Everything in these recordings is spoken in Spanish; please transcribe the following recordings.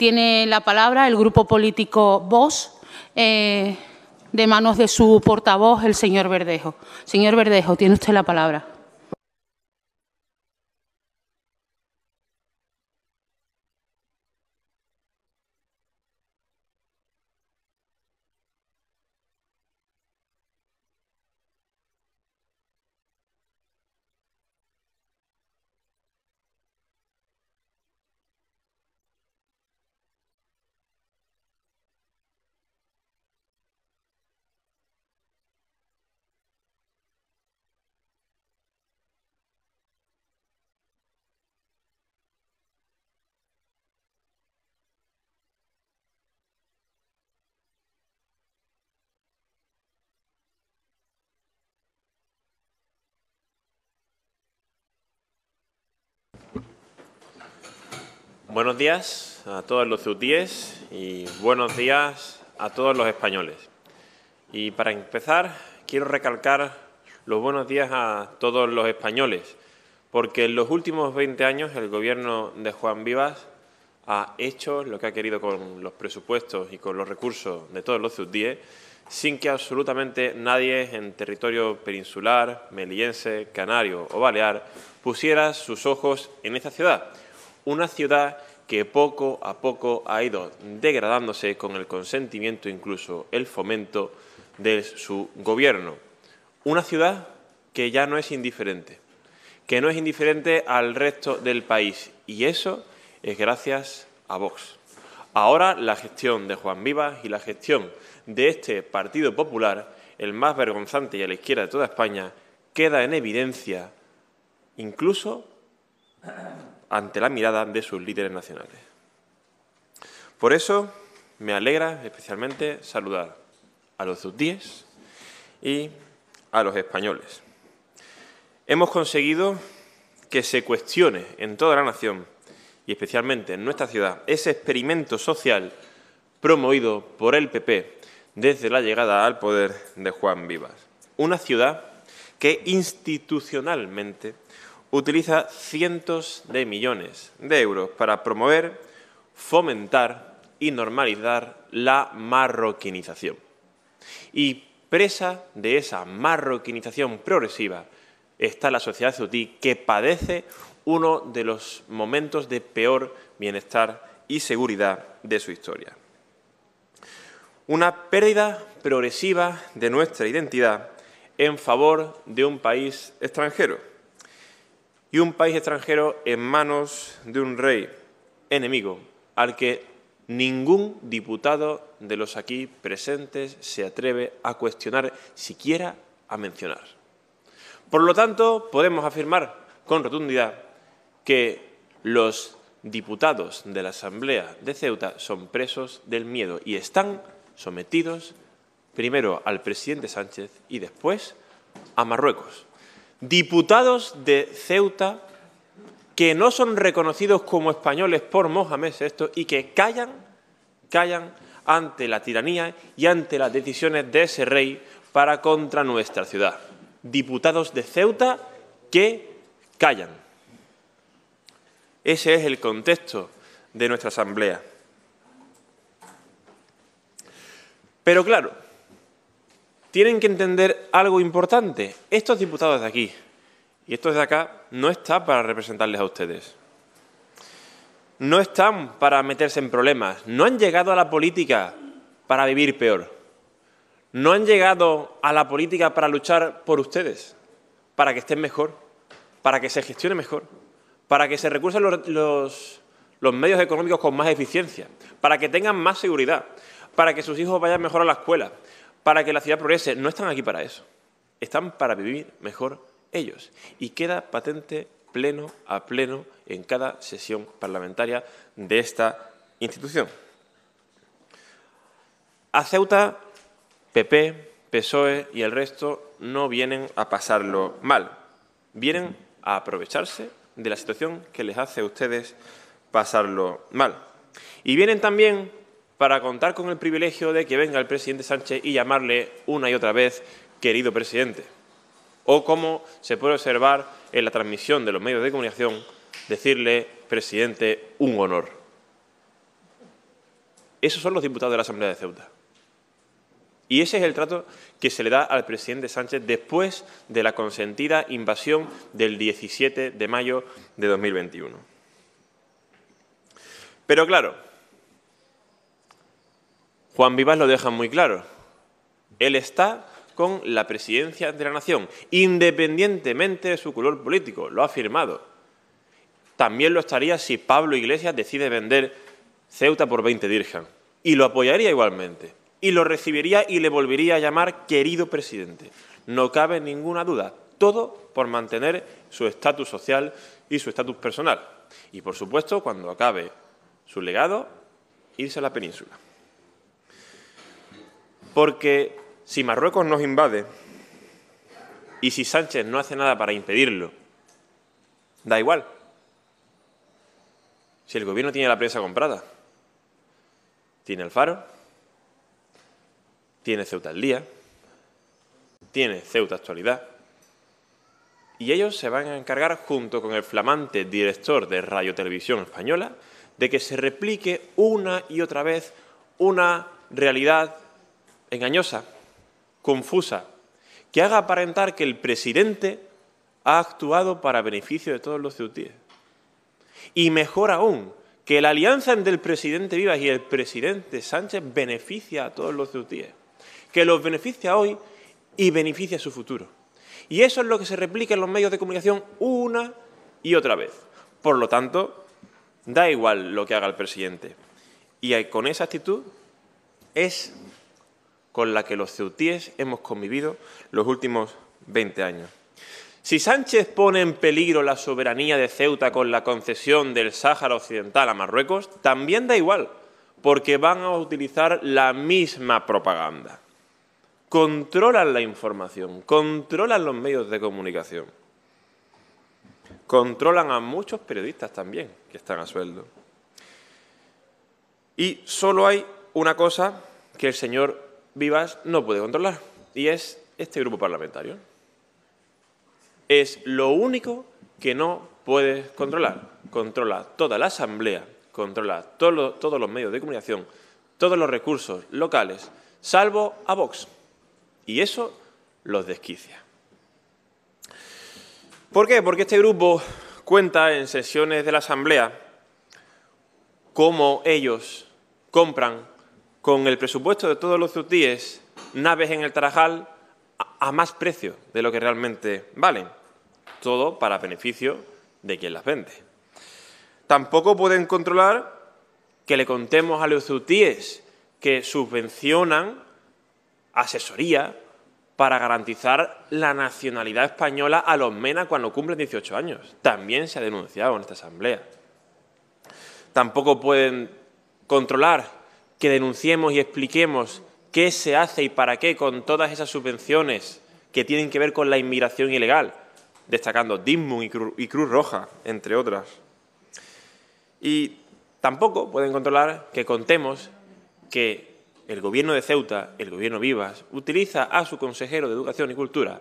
tiene la palabra el grupo político Vox, de manos de su portavoz, el señor Verdejo. Señor Verdejo, tiene usted la palabra. Buenos días a todos los ceutíes y buenos días a todos los españoles. Y para empezar, quiero recalcar los buenos días a todos los españoles, porque en los últimos 20 años el Gobierno de Juan Vivas ha hecho lo que ha querido con los presupuestos y con los recursos de todos los ceutíes, sin que absolutamente nadie en territorio peninsular, melillense, canario o balear pusiera sus ojos en esta ciudad. Una ciudad que poco a poco ha ido degradándose con el consentimiento, incluso el fomento de su gobierno. Una ciudad que ya no es indiferente, que no es indiferente al resto del país, y eso es gracias a Vox. Ahora la gestión de Juan Vivas y la gestión de este Partido Popular, el más vergonzante y a la izquierda de toda España, queda en evidencia incluso ante la mirada de sus líderes nacionales. Por eso me alegra especialmente saludar a los ceutíes y a los españoles. Hemos conseguido que se cuestione en toda la nación y especialmente en nuestra ciudad ese experimento social promovido por el PP desde la llegada al poder de Juan Vivas. Una ciudad que institucionalmente utiliza cientos de millones de euros para promover, fomentar y normalizar la marroquinización. Y presa de esa marroquinización progresiva está la sociedad ceutí, que padece uno de los momentos de peor bienestar y seguridad de su historia. Una pérdida progresiva de nuestra identidad en favor de un país extranjero. Y un país extranjero en manos de un rey enemigo al que ningún diputado de los aquí presentes se atreve a cuestionar, siquiera a mencionar. Por lo tanto, podemos afirmar con rotundidad que los diputados de la Asamblea de Ceuta son presos del miedo y están sometidos primero al presidente Sánchez y después a Marruecos. Diputados de Ceuta que no son reconocidos como españoles por Mohamed VI y que callan ante la tiranía y ante las decisiones de ese rey para contra nuestra ciudad. Diputados de Ceuta que callan. Ese es el contexto de nuestra Asamblea. Pero claro, tienen que entender algo importante. Estos diputados de aquí y estos de acá no están para representarles a ustedes. No están para meterse en problemas. No han llegado a la política para vivir peor. No han llegado a la política para luchar por ustedes, para que estén mejor, para que se gestione mejor, para que se recursen los medios económicos con más eficiencia, para que tengan más seguridad, para que sus hijos vayan mejor a la escuela, para que la ciudad progrese. No están aquí para eso. Están para vivir mejor ellos. Y queda patente pleno a pleno en cada sesión parlamentaria de esta institución. A Ceuta, PP, PSOE y el resto no vienen a pasarlo mal. Vienen a aprovecharse de la situación que les hace a ustedes pasarlo mal. Y vienen también para contar con el privilegio de que venga el presidente Sánchez y llamarle una y otra vez querido presidente. O, como se puede observar en la transmisión de los medios de comunicación, decirle, presidente, un honor. Esos son los diputados de la Asamblea de Ceuta. Y ese es el trato que se le da al presidente Sánchez después de la consentida invasión del 17 de mayo de 2021. Pero claro, Juan Vivas lo deja muy claro. Él está con la presidencia de la nación, independientemente de su color político, lo ha afirmado. También lo estaría si Pablo Iglesias decide vender Ceuta por 20 dirhams, y lo apoyaría igualmente, y lo recibiría y le volvería a llamar querido presidente. No cabe ninguna duda, todo por mantener su estatus social y su estatus personal. Y, por supuesto, cuando acabe su legado, irse a la península. Porque si Marruecos nos invade y si Sánchez no hace nada para impedirlo, da igual. Si el gobierno tiene la prensa comprada, tiene El Faro, tiene Ceuta al Día, tiene Ceuta Actualidad, y ellos se van a encargar, junto con el flamante director de Radio Televisión Española, de que se replique una y otra vez una realidad engañosa, confusa, que haga aparentar que el presidente ha actuado para beneficio de todos los ceutíes. Y mejor aún, que la alianza entre el presidente Vivas y el presidente Sánchez beneficia a todos los ceutíes, que los beneficia hoy y beneficia su futuro. Y eso es lo que se replica en los medios de comunicación una y otra vez. Por lo tanto, da igual lo que haga el presidente. Y con esa actitud es con la que los ceutíes hemos convivido los últimos 20 años. Si Sánchez pone en peligro la soberanía de Ceuta con la concesión del Sáhara Occidental a Marruecos, también da igual, porque van a utilizar la misma propaganda. Controlan la información, controlan los medios de comunicación, controlan a muchos periodistas también, que están a sueldo. Y solo hay una cosa que el señor Vivas no puede controlar, y es este grupo parlamentario. Es lo único que no puede controlar. Controla toda la Asamblea, controla todos los medios de comunicación, todos los recursos locales, salvo a Vox. Y eso los desquicia. ¿Por qué? Porque este grupo cuenta en sesiones de la Asamblea cómo ellos compran con el presupuesto de todos los ceutíes naves en el Tarajal a más precio de lo que realmente valen. Todo para beneficio de quien las vende. Tampoco pueden controlar que le contemos a los ceutíes que subvencionan asesoría para garantizar la nacionalidad española a los MENA cuando cumplen 18 años. También se ha denunciado en esta Asamblea. Tampoco pueden controlar que denunciemos y expliquemos qué se hace y para qué con todas esas subvenciones que tienen que ver con la inmigración ilegal, destacando DISMUN y Cruz Roja, entre otras. Y tampoco pueden controlar que contemos que el Gobierno de Ceuta, el Gobierno Vivas, utiliza a su consejero de Educación y Cultura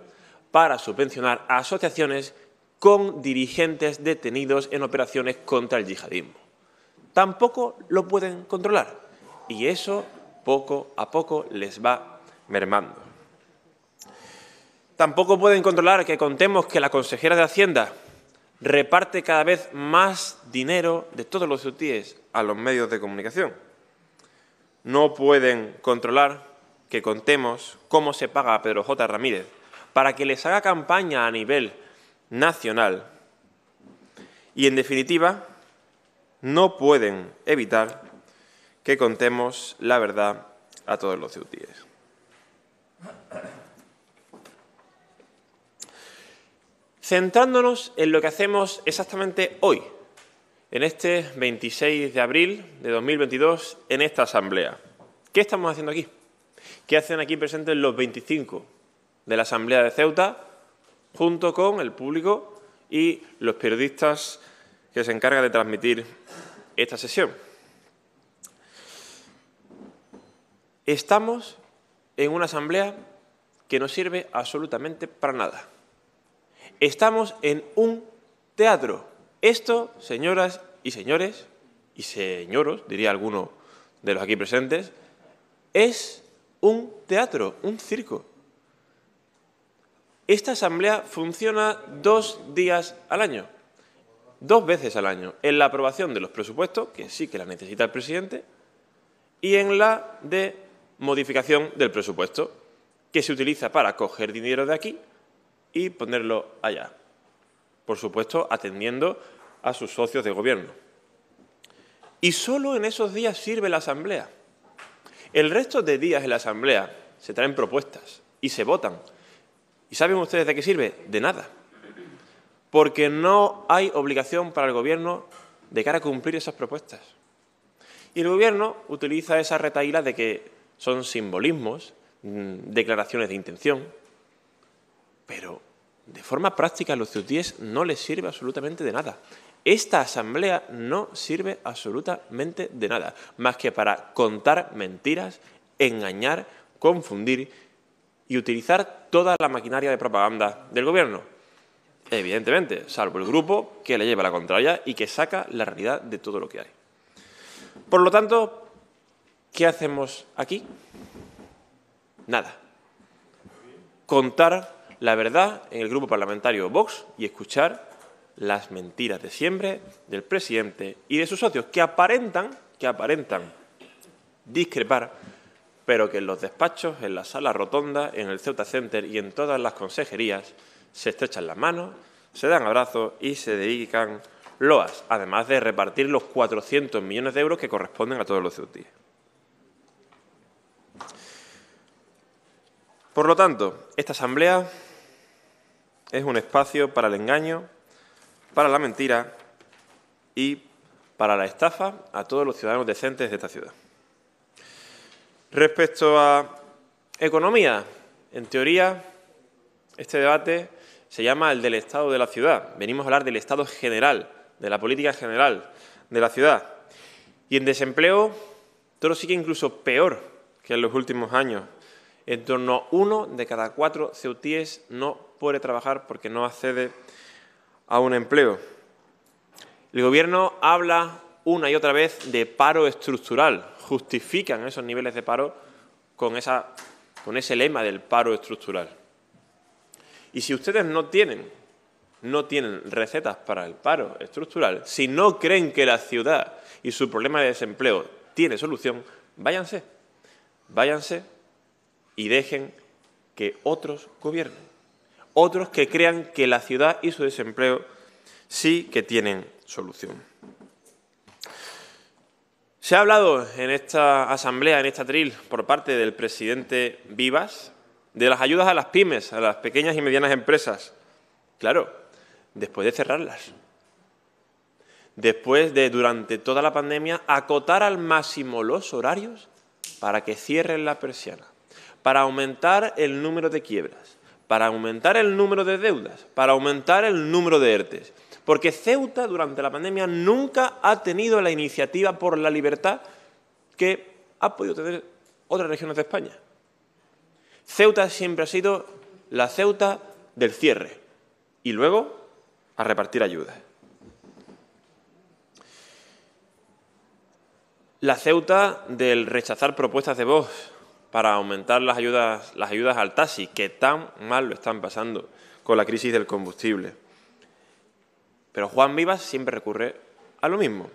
para subvencionar a asociaciones con dirigentes detenidos en operaciones contra el yihadismo. Tampoco lo pueden controlar, y eso poco a poco les va mermando. Tampoco pueden controlar que contemos que la consejera de Hacienda reparte cada vez más dinero de todos los ceutíes a los medios de comunicación. No pueden controlar que contemos cómo se paga a Pedro J. Ramírez para que les haga campaña a nivel nacional. Y, en definitiva, no pueden evitar que contemos la verdad a todos los ceutíes. Centrándonos en lo que hacemos exactamente hoy, en este 26 de abril de 2022, en esta Asamblea. ¿Qué estamos haciendo aquí? ¿Qué hacen aquí presentes los 25 de la Asamblea de Ceuta, junto con el público y los periodistas que se encargan de transmitir esta sesión? Estamos en una Asamblea que no sirve absolutamente para nada. Estamos en un teatro. Esto, señoras y señores, y señoros, diría alguno de los aquí presentes, es un teatro, un circo. Esta asamblea funciona 2 días al año, 2 veces al año, en la aprobación de los presupuestos, que sí que la necesita el presidente, y en la de modificación del presupuesto, que se utiliza para coger dinero de aquí y ponerlo allá. Por supuesto, atendiendo a sus socios de gobierno. Y solo en esos días sirve la asamblea. El resto de días en la asamblea se traen propuestas y se votan. ¿Y saben ustedes de qué sirve? De nada. Porque no hay obligación para el gobierno de cara a cumplir esas propuestas. Y el gobierno utiliza esa retahíla de que son simbolismos, declaraciones de intención, pero de forma práctica a los ceutíes no les sirve absolutamente de nada. Esta asamblea no sirve absolutamente de nada, más que para contar mentiras, engañar, confundir y utilizar toda la maquinaria de propaganda del gobierno. Evidentemente, salvo el grupo que le lleva la contraria y que saca la realidad de todo lo que hay. Por lo tanto, ¿qué hacemos aquí? Nada. Contar la verdad en el grupo parlamentario Vox y escuchar las mentiras de siempre del presidente y de sus socios, que aparentan discrepar, pero que en los despachos, en la sala rotonda, en el Ceuta Center y en todas las consejerías se estrechan las manos, se dan abrazos y se dedican loas, además de repartir los 400 millones de euros que corresponden a todos los ceutíes. Por lo tanto, esta asamblea es un espacio para el engaño, para la mentira y para la estafa a todos los ciudadanos decentes de esta ciudad. Respecto a economía, en teoría, este debate se llama el del estado de la ciudad. Venimos a hablar del estado general, de la política general de la ciudad. Y en desempleo, todo sigue incluso peor que en los últimos años. En torno a 1 de cada 4 ceutíes no puede trabajar porque no accede a un empleo. El Gobierno habla una y otra vez de paro estructural. Justifican esos niveles de paro con ese lema del paro estructural. Y si ustedes no tienen recetas para el paro estructural, si no creen que la ciudad y su problema de desempleo tiene solución, váyanse y dejen que otros gobiernen. Otros que crean que la ciudad y su desempleo sí que tienen solución. Se ha hablado en esta asamblea, en esta atril, por parte del presidente Vivas, de las ayudas a las pymes, a las pequeñas y medianas empresas. Claro, después de cerrarlas. Después de, durante toda la pandemia, acotar al máximo los horarios para que cierren la persiana, para aumentar el número de quiebras, para aumentar el número de deudas, para aumentar el número de ERTEs. Porque Ceuta, durante la pandemia, nunca ha tenido la iniciativa por la libertad que ha podido tener otras regiones de España. Ceuta siempre ha sido la Ceuta del cierre y luego a repartir ayudas. La Ceuta del rechazar propuestas de Vox para aumentar las ayudas al taxi, que tan mal lo están pasando con la crisis del combustible. Pero Juan Vivas siempre recurre a lo mismo.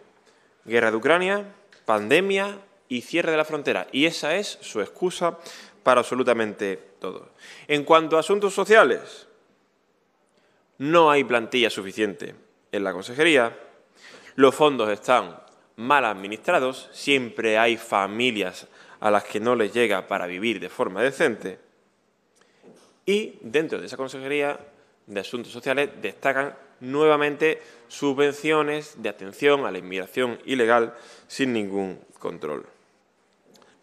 Guerra de Ucrania, pandemia y cierre de la frontera. Y esa es su excusa para absolutamente todo. En cuanto a asuntos sociales, no hay plantilla suficiente en la consejería, los fondos están mal administrados, siempre hay familias a las que no les llega para vivir de forma decente y dentro de esa consejería de asuntos sociales destacan nuevamente subvenciones de atención a la inmigración ilegal sin ningún control.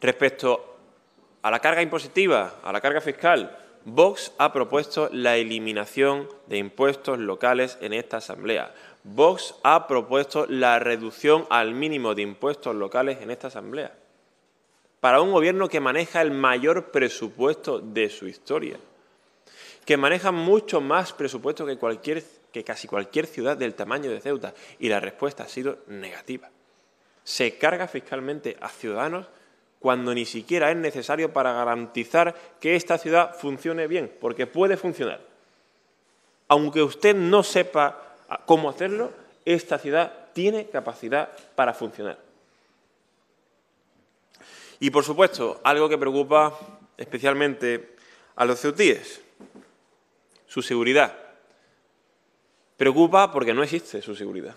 Respecto a la carga impositiva, a la carga fiscal, Vox ha propuesto la eliminación de impuestos locales en esta asamblea. Vox ha propuesto la reducción al mínimo de impuestos locales en esta asamblea. Para un gobierno que maneja el mayor presupuesto de su historia, que maneja mucho más presupuesto que casi cualquier ciudad del tamaño de Ceuta, y la respuesta ha sido negativa. se carga fiscalmente a ciudadanos cuando ni siquiera es necesario para garantizar que esta ciudad funcione bien, porque puede funcionar. Aunque usted no sepa cómo hacerlo, esta ciudad tiene capacidad para funcionar. Y, por supuesto, algo que preocupa especialmente a los ceutíes, su seguridad. Preocupa porque no existe su seguridad.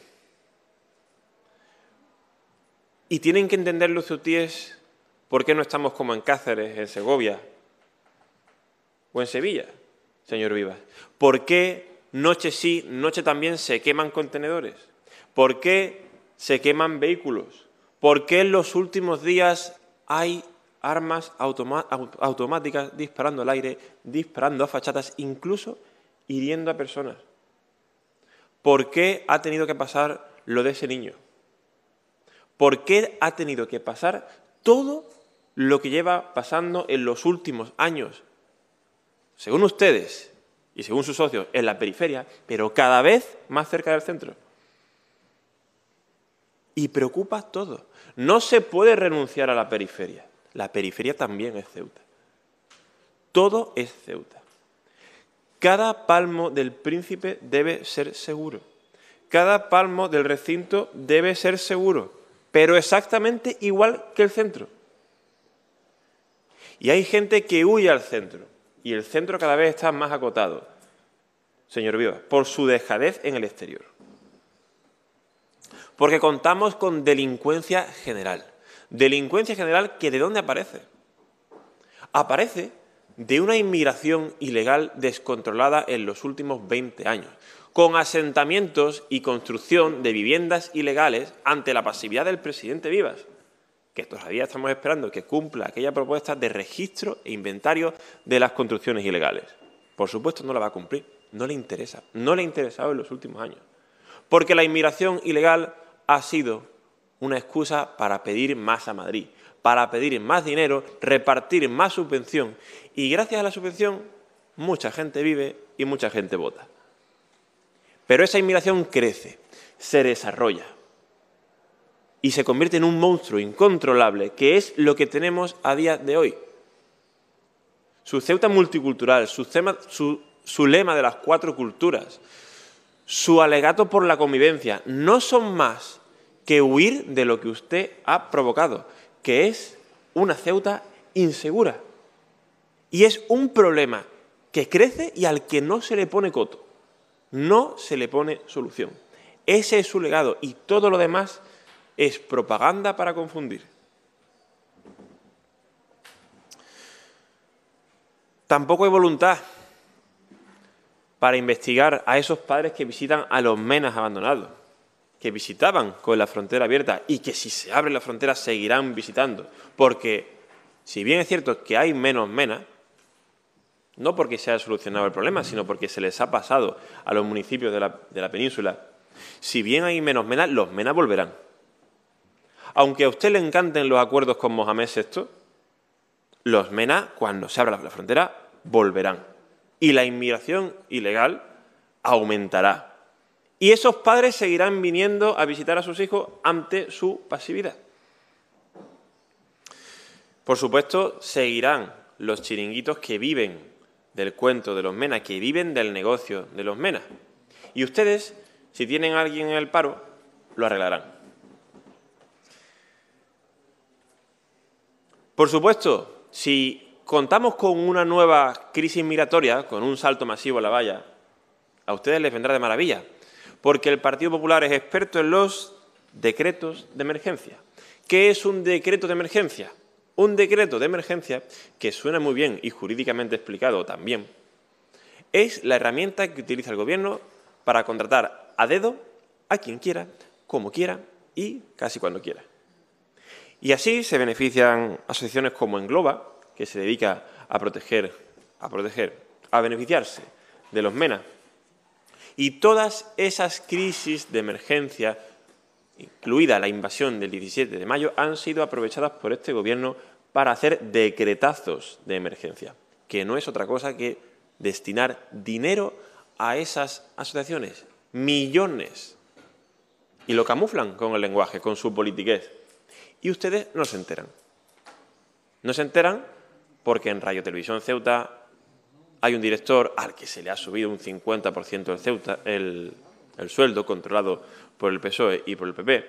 Y tienen que entender los ceutíes por qué no estamos como en Cáceres, en Segovia o en Sevilla, señor Vivas. ¿Por qué noche sí, noche también se queman contenedores? ¿Por qué se queman vehículos? ¿Por qué en los últimos días hay armas automáticas disparando al aire, disparando a fachadas, incluso hiriendo a personas? ¿Por qué ha tenido que pasar lo de ese niño? ¿Por qué ha tenido que pasar todo lo que lleva pasando en los últimos años, según ustedes y según sus socios, en la periferia, pero cada vez más cerca del centro? Y preocupa todo. No se puede renunciar a la periferia. La periferia también es Ceuta. Todo es Ceuta. Cada palmo del Príncipe debe ser seguro. Cada palmo del recinto debe ser seguro, pero exactamente igual que el centro. Y hay gente que huye al centro, y el centro cada vez está más acotado, señor Vivas, por su dejadez en el exterior. Porque contamos con delincuencia general. Delincuencia general que ¿de dónde aparece? Aparece de una inmigración ilegal descontrolada en los últimos 20 años, con asentamientos y construcción de viviendas ilegales ante la pasividad del presidente Vivas, que todavía estamos esperando que cumpla aquella propuesta de registro e inventario de las construcciones ilegales. Por supuesto no la va a cumplir, no le interesa, no le ha interesado en los últimos años, porque la inmigración ilegal ha sido una excusa para pedir más a Madrid, para pedir más dinero, repartir más subvención, y gracias a la subvención mucha gente vive y mucha gente vota. Pero esa inmigración crece, se desarrolla y se convierte en un monstruo incontrolable, que es lo que tenemos a día de hoy. Su Ceuta multicultural, su lema de las 4 culturas, su alegato por la convivencia, no son más que huir de lo que usted ha provocado, que es una Ceuta insegura. Y es un problema que crece y al que no se le pone coto, no se le pone solución. Ese es su legado y todo lo demás es propaganda para confundir. Tampoco hay voluntad para investigar a esos padres que visitan a los menas abandonados, que visitaban con la frontera abierta y que si se abre la frontera seguirán visitando. Porque, si bien es cierto que hay menos menas, no porque se haya solucionado el problema, sino porque se les ha pasado a los municipios de la península, si bien hay menos menas, los menas volverán. Aunque a usted le encanten los acuerdos con Mohamed VI, los menas, cuando se abra la frontera, volverán. Y la inmigración ilegal aumentará. Y esos padres seguirán viniendo a visitar a sus hijos ante su pasividad. Por supuesto, seguirán los chiringuitos que viven del cuento de los menas, que viven del negocio de los menas. Y ustedes, si tienen a alguien en el paro, lo arreglarán. Por supuesto, si contamos con una nueva crisis migratoria, con un salto masivo a la valla, a ustedes les vendrá de maravilla, porque el Partido Popular es experto en los decretos de emergencia. ¿Qué es un decreto de emergencia? Un decreto de emergencia, que suena muy bien y jurídicamente explicado también, es la herramienta que utiliza el Gobierno para contratar a dedo a quien quiera, como quiera y casi cuando quiera. Y así se benefician asociaciones como Engloba, que se dedica a beneficiarse de los menas. Y todas esas crisis de emergencia, incluida la invasión del 17 de mayo, han sido aprovechadas por este Gobierno para hacer decretazos de emergencia, que no es otra cosa que destinar dinero a esas asociaciones, millones y lo camuflan con el lenguaje, con su politiquez. Y ustedes no se enteran. No se enteran porque en Radio Televisión Ceuta hay un director al que se le ha subido un 50% el sueldo, controlado por el PSOE y por el PP,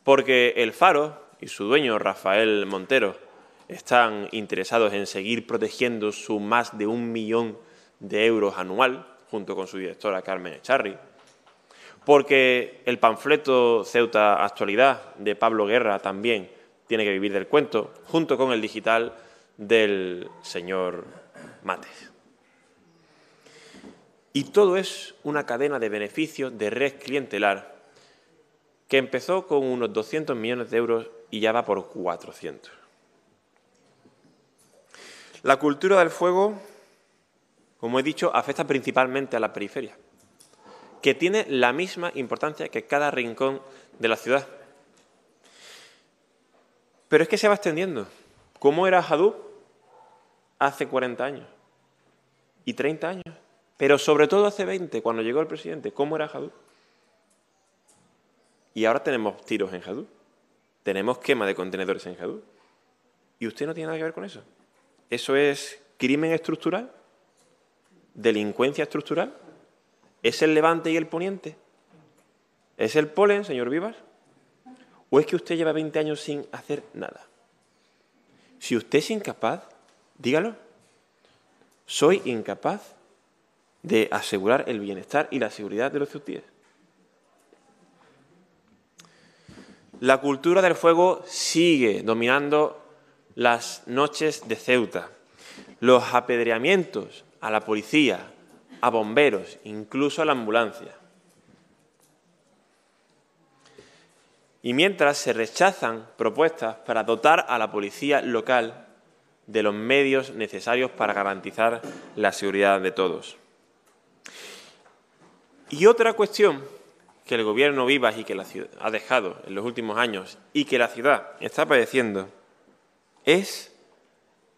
porque El Faro y su dueño, Rafael Montero, están interesados en seguir protegiendo su más de 1 millón de euros anual, junto con su directora Carmen Echarri, porque el panfleto Ceuta Actualidad de Pablo Guerra también tiene que vivir del cuento, junto con el digital del señor Mates. Y todo es una cadena de beneficios de red clientelar que empezó con unos 200 millones de euros y ya va por 400. La cultura del fuego, como he dicho, afecta principalmente a la periferia, que tiene la misma importancia que cada rincón de la ciudad. Pero es que se va extendiendo. ¿Cómo era Hadú hace 40 años? ¿Y 30 años? Pero sobre todo hace 20, cuando llegó el presidente. ¿Cómo era Hadú? Y ahora tenemos tiros en Hadú. Tenemos quema de contenedores en Hadú. ¿Y usted no tiene nada que ver con eso? ¿Eso es crimen estructural? ¿Delincuencia estructural? ¿Es el Levante y el Poniente? ¿Es el polen, señor Vivas? ¿O es que usted lleva 20 años sin hacer nada? Si usted es incapaz, dígalo. Soy incapaz de asegurar el bienestar y la seguridad de los ceutíes. La cultura del fuego sigue dominando las noches de Ceuta. Los apedreamientos a la policía, a bomberos, incluso a la ambulancia. Y mientras se rechazan propuestas para dotar a la policía local de los medios necesarios para garantizar la seguridad de todos. Y otra cuestión que el Gobierno Vivas y que la ciudad ha dejado en los últimos años y que la ciudad está padeciendo es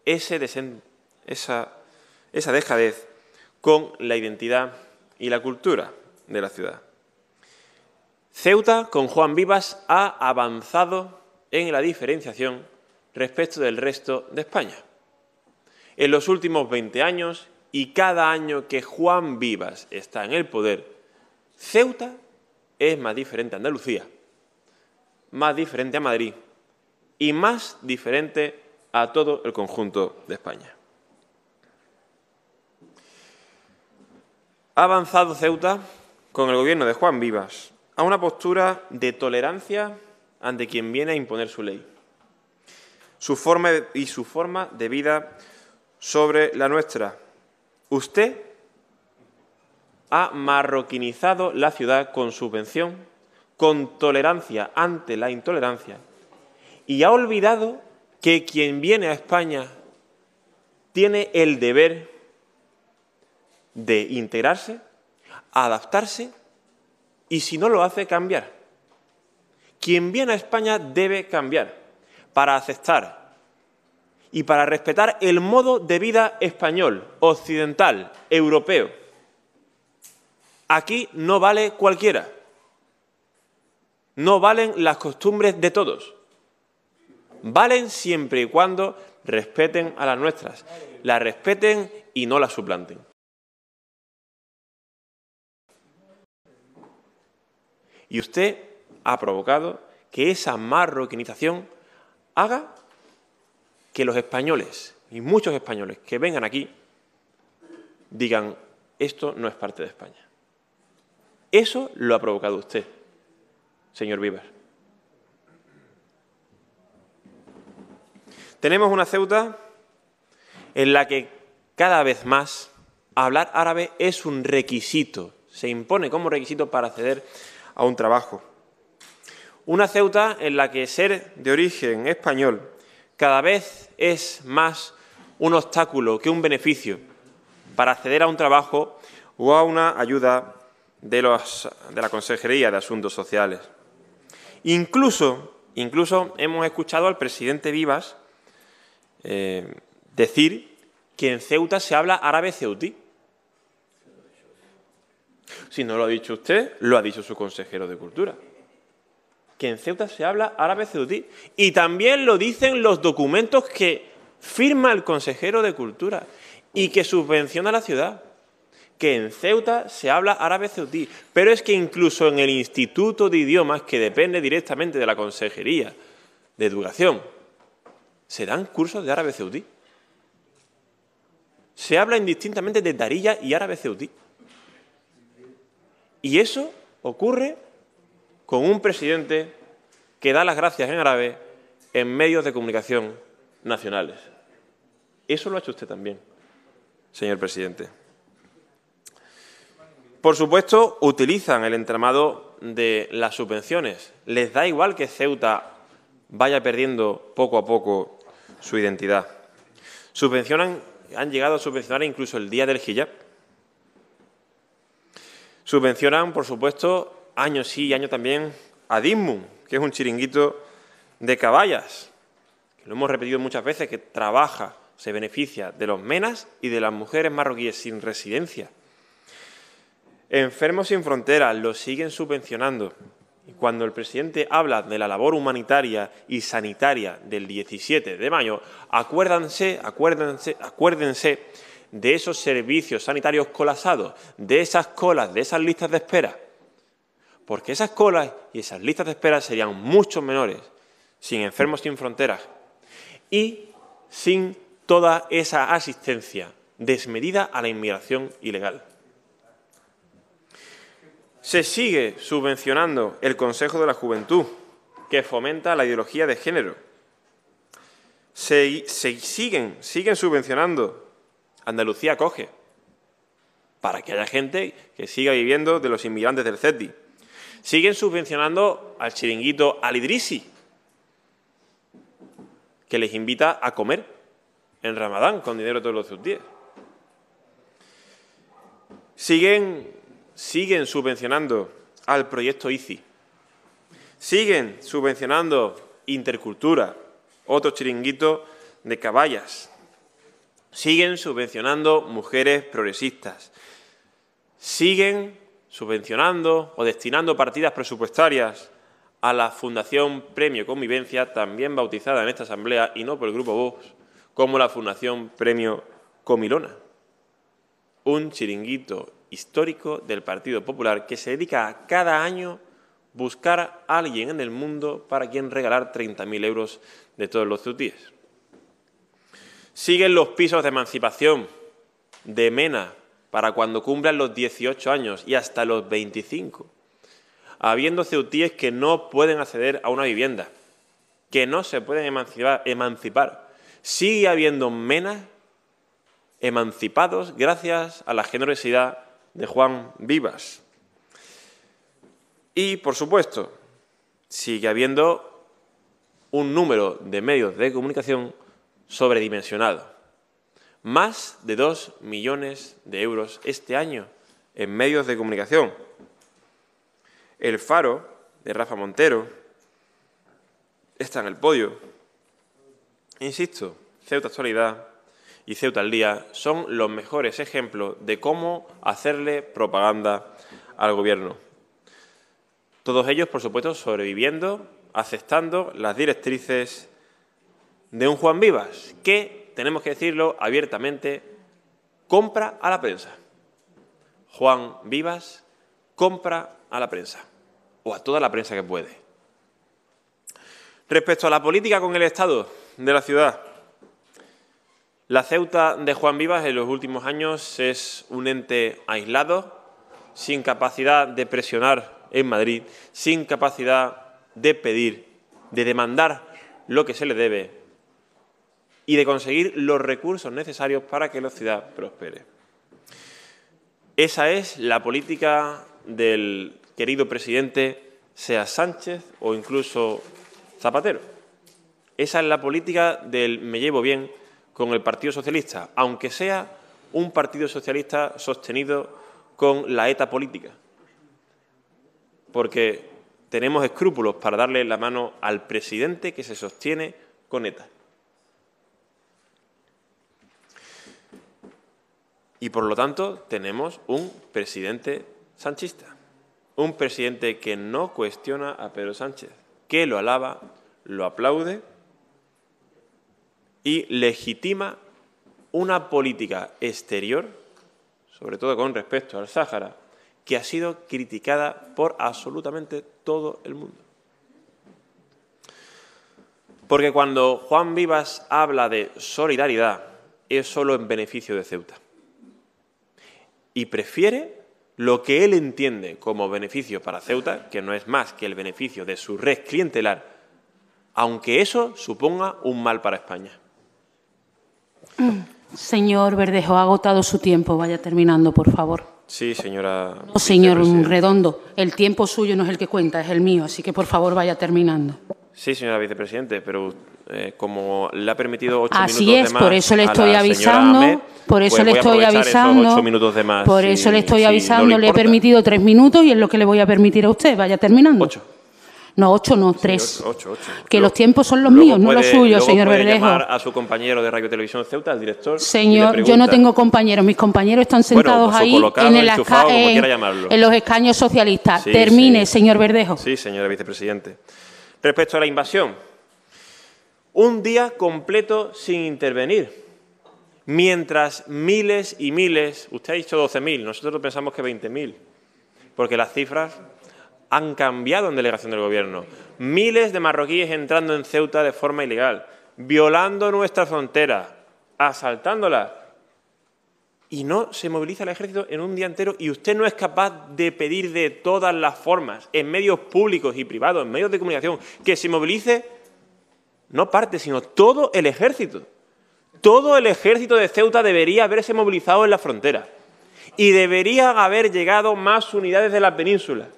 esa dejadez con la identidad y la cultura de la ciudad. Ceuta, con Juan Vivas, ha avanzado en la diferenciación respecto del resto de España. En los últimos 20 años y cada año que Juan Vivas está en el poder, Ceuta es más diferente a Andalucía, más diferente a Madrid y más diferente a todo el conjunto de España. Ha avanzado Ceuta, con el gobierno de Juan Vivas, a una postura de tolerancia ante quien viene a imponer su ley, su forma de vida sobre la nuestra. Usted ha marroquinizado la ciudad con subvención, con tolerancia ante la intolerancia, y ha olvidado que quien viene a España tiene el deber de integrarse, adaptarse y, si no lo hace, cambiar. Quien viene a España debe cambiar para aceptar y para respetar el modo de vida español, occidental, europeo. Aquí no vale cualquiera. No valen las costumbres de todos. Valen siempre y cuando respeten a las nuestras, las respeten y no las suplanten. Y usted ha provocado que esa marroquinización haga que los españoles, y muchos españoles que vengan aquí, digan, esto no es parte de España. Eso lo ha provocado usted, señor Vivas. Tenemos una Ceuta en la que cada vez más hablar árabe es un requisito, se impone como requisito para acceder a un trabajo. Una Ceuta en la que ser de origen español cada vez es más un obstáculo que un beneficio para acceder a un trabajo o a una ayuda de la Consejería de Asuntos Sociales. Incluso hemos escuchado al presidente Vivas decir que en Ceuta se habla árabe ceutí. Si no lo ha dicho usted, lo ha dicho su consejero de Cultura. que en Ceuta se habla árabe ceutí. Y también lo dicen los documentos que firma el consejero de Cultura y que subvenciona la ciudad, que en Ceuta se habla árabe ceutí. Pero es que incluso en el Instituto de Idiomas, que depende directamente de la Consejería de Educación, se dan cursos de árabe ceutí. Se habla indistintamente de Darija y árabe ceutí. Y eso ocurre con un presidente que da las gracias en árabe en medios de comunicación nacionales. Eso lo ha hecho usted también, señor presidente. Por supuesto, utilizan el entramado de las subvenciones. Les da igual que Ceuta vaya perdiendo poco a poco su identidad. Han llegado a subvencionar incluso el día del hijab. Subvencionan, por supuesto, año sí y año también, a Dismun, que es un chiringuito de caballas, que lo hemos repetido muchas veces, que trabaja, se beneficia de los menas y de las mujeres marroquíes sin residencia. Enfermos sin Fronteras lo siguen subvencionando. Y cuando el presidente habla de la labor humanitaria y sanitaria del 17 de mayo, acuérdense de esos servicios sanitarios colapsados, de esas colas, de esas listas de espera. Porque esas colas y esas listas de espera serían mucho menores sin Enfermos sin Fronteras y sin toda esa asistencia desmedida a la inmigración ilegal. Se sigue subvencionando el Consejo de la Juventud, que fomenta la ideología de género. Siguen subvencionando Andalucía Acoge, para que haya gente que siga viviendo de los inmigrantes del CETI. Siguen subvencionando al chiringuito Al Idrisi, que les invita a comer en Ramadán con dinero de todos los ceutíes. Siguen subvencionando al proyecto ICI. Siguen subvencionando Intercultura, otro chiringuito de caballas. Siguen subvencionando mujeres progresistas. Siguen subvencionando o destinando partidas presupuestarias a la Fundación Premio Convivencia, también bautizada en esta Asamblea y no por el Grupo Vox, como la Fundación Premio Comilona. Un chiringuito histórico del Partido Popular que se dedica a cada año buscar a alguien en el mundo para quien regalar 30.000 euros de todos los ceutíes. Siguen los pisos de emancipación de Mena para cuando cumplan los 18 años y hasta los 25, habiendo ceutíes que no pueden acceder a una vivienda, que no se pueden emancipar. Sigue habiendo menas emancipados gracias a la generosidad de Juan Vivas. Y, por supuesto, sigue habiendo un número de medios de comunicación sobredimensionado. Más de 2 millones de euros este año en medios de comunicación. El Faro, de Rafa Montero, está en el podio. Insisto, Ceuta Actualidad y Ceuta al Día son los mejores ejemplos de cómo hacerle propaganda al Gobierno. Todos ellos, por supuesto, sobreviviendo, aceptando las directrices de un Juan Vivas, que, tenemos que decirlo abiertamente, compra a la prensa. Juan Vivas compra a la prensa, o a toda la prensa que puede. Respecto a la política con el Estado de la ciudad, la Ceuta de Juan Vivas en los últimos años es un ente aislado, sin capacidad de presionar en Madrid, sin capacidad de pedir, de demandar lo que se le debe y de conseguir los recursos necesarios para que la ciudad prospere. Esa es la política del querido presidente, sea Sánchez o incluso Zapatero. Esa es la política del me llevo bien con el Partido Socialista, aunque sea un Partido Socialista sostenido con la ETA política, porque tenemos escrúpulos para darle la mano al presidente que se sostiene con ETA. Y, por lo tanto, tenemos un presidente sanchista, un presidente que no cuestiona a Pedro Sánchez, que lo alaba, lo aplaude y legitima una política exterior, sobre todo con respecto al Sáhara, que ha sido criticada por absolutamente todo el mundo. Porque cuando Juan Vivas habla de solidaridad, es solo en beneficio de Ceuta. Y prefiere lo que él entiende como beneficio para Ceuta, que no es más que el beneficio de su red clientelar, aunque eso suponga un mal para España. Señor Verdejo, ha agotado su tiempo. Vaya terminando, por favor. Sí, señora. No, señor Redondo, el tiempo suyo no es el que cuenta, es el mío, así que por favor vaya terminando. Sí, señora vicepresidente, pero como le ha permitido 8 Así minutos es, de más por eso le estoy a la avisando, señora Ahmed, por eso pues le voy a estoy aprovechar avisando, esos 8 minutos de más, por eso le estoy si avisando, no le le he importa. permitido 3 minutos y es lo que le voy a permitir a usted. Vaya terminando. 8. No, 8 no, 3. Sí, 8. Que los tiempos son los Luego míos, no los puede- suyos, luego señor puede Verdejo. llamar a su compañero de Radio Televisión Ceuta, al director. y le Señor, yo no pregunta. tengo compañeros, mis compañeros están sentados pues, o ahí colocado, enchufado, como quiera llamarlo. en los escaños socialistas. Sí, Termine, sí. señor Verdejo. Sí, señora vicepresidente. Respecto a la invasión, un día completo sin intervenir, mientras miles y miles, usted ha dicho 12.000, nosotros pensamos que 20.000, porque las cifras han cambiado en delegación del Gobierno. Miles de marroquíes entrando en Ceuta de forma ilegal, violando nuestra frontera, asaltándola. Y no se moviliza el ejército en un día entero y usted no es capaz de pedir de todas las formas, en medios públicos y privados, en medios de comunicación, que se movilice no parte, sino todo el ejército. Todo el ejército de Ceuta debería haberse movilizado en la frontera y deberían haber llegado más unidades de la península.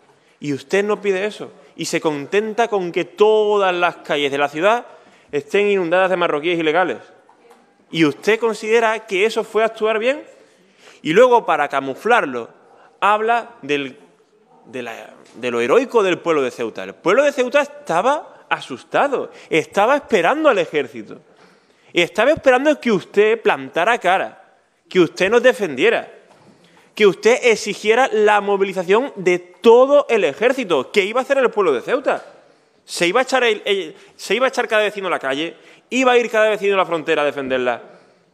Y usted no pide eso y se contenta con que todas las calles de la ciudad estén inundadas de marroquíes ilegales. ¿Y usted considera que eso fue actuar bien? Y luego, para camuflarlo, habla de lo heroico del pueblo de Ceuta. El pueblo de Ceuta estaba asustado, estaba esperando al ejército. Estaba esperando que usted plantara cara, que usted nos defendiera, que usted exigiera la movilización de todo el ejército. ¿Qué iba a hacer el pueblo de Ceuta? ¿Se iba a echar cada vecino a la calle? ¿Iba a ir cada vecino a la frontera a defenderla?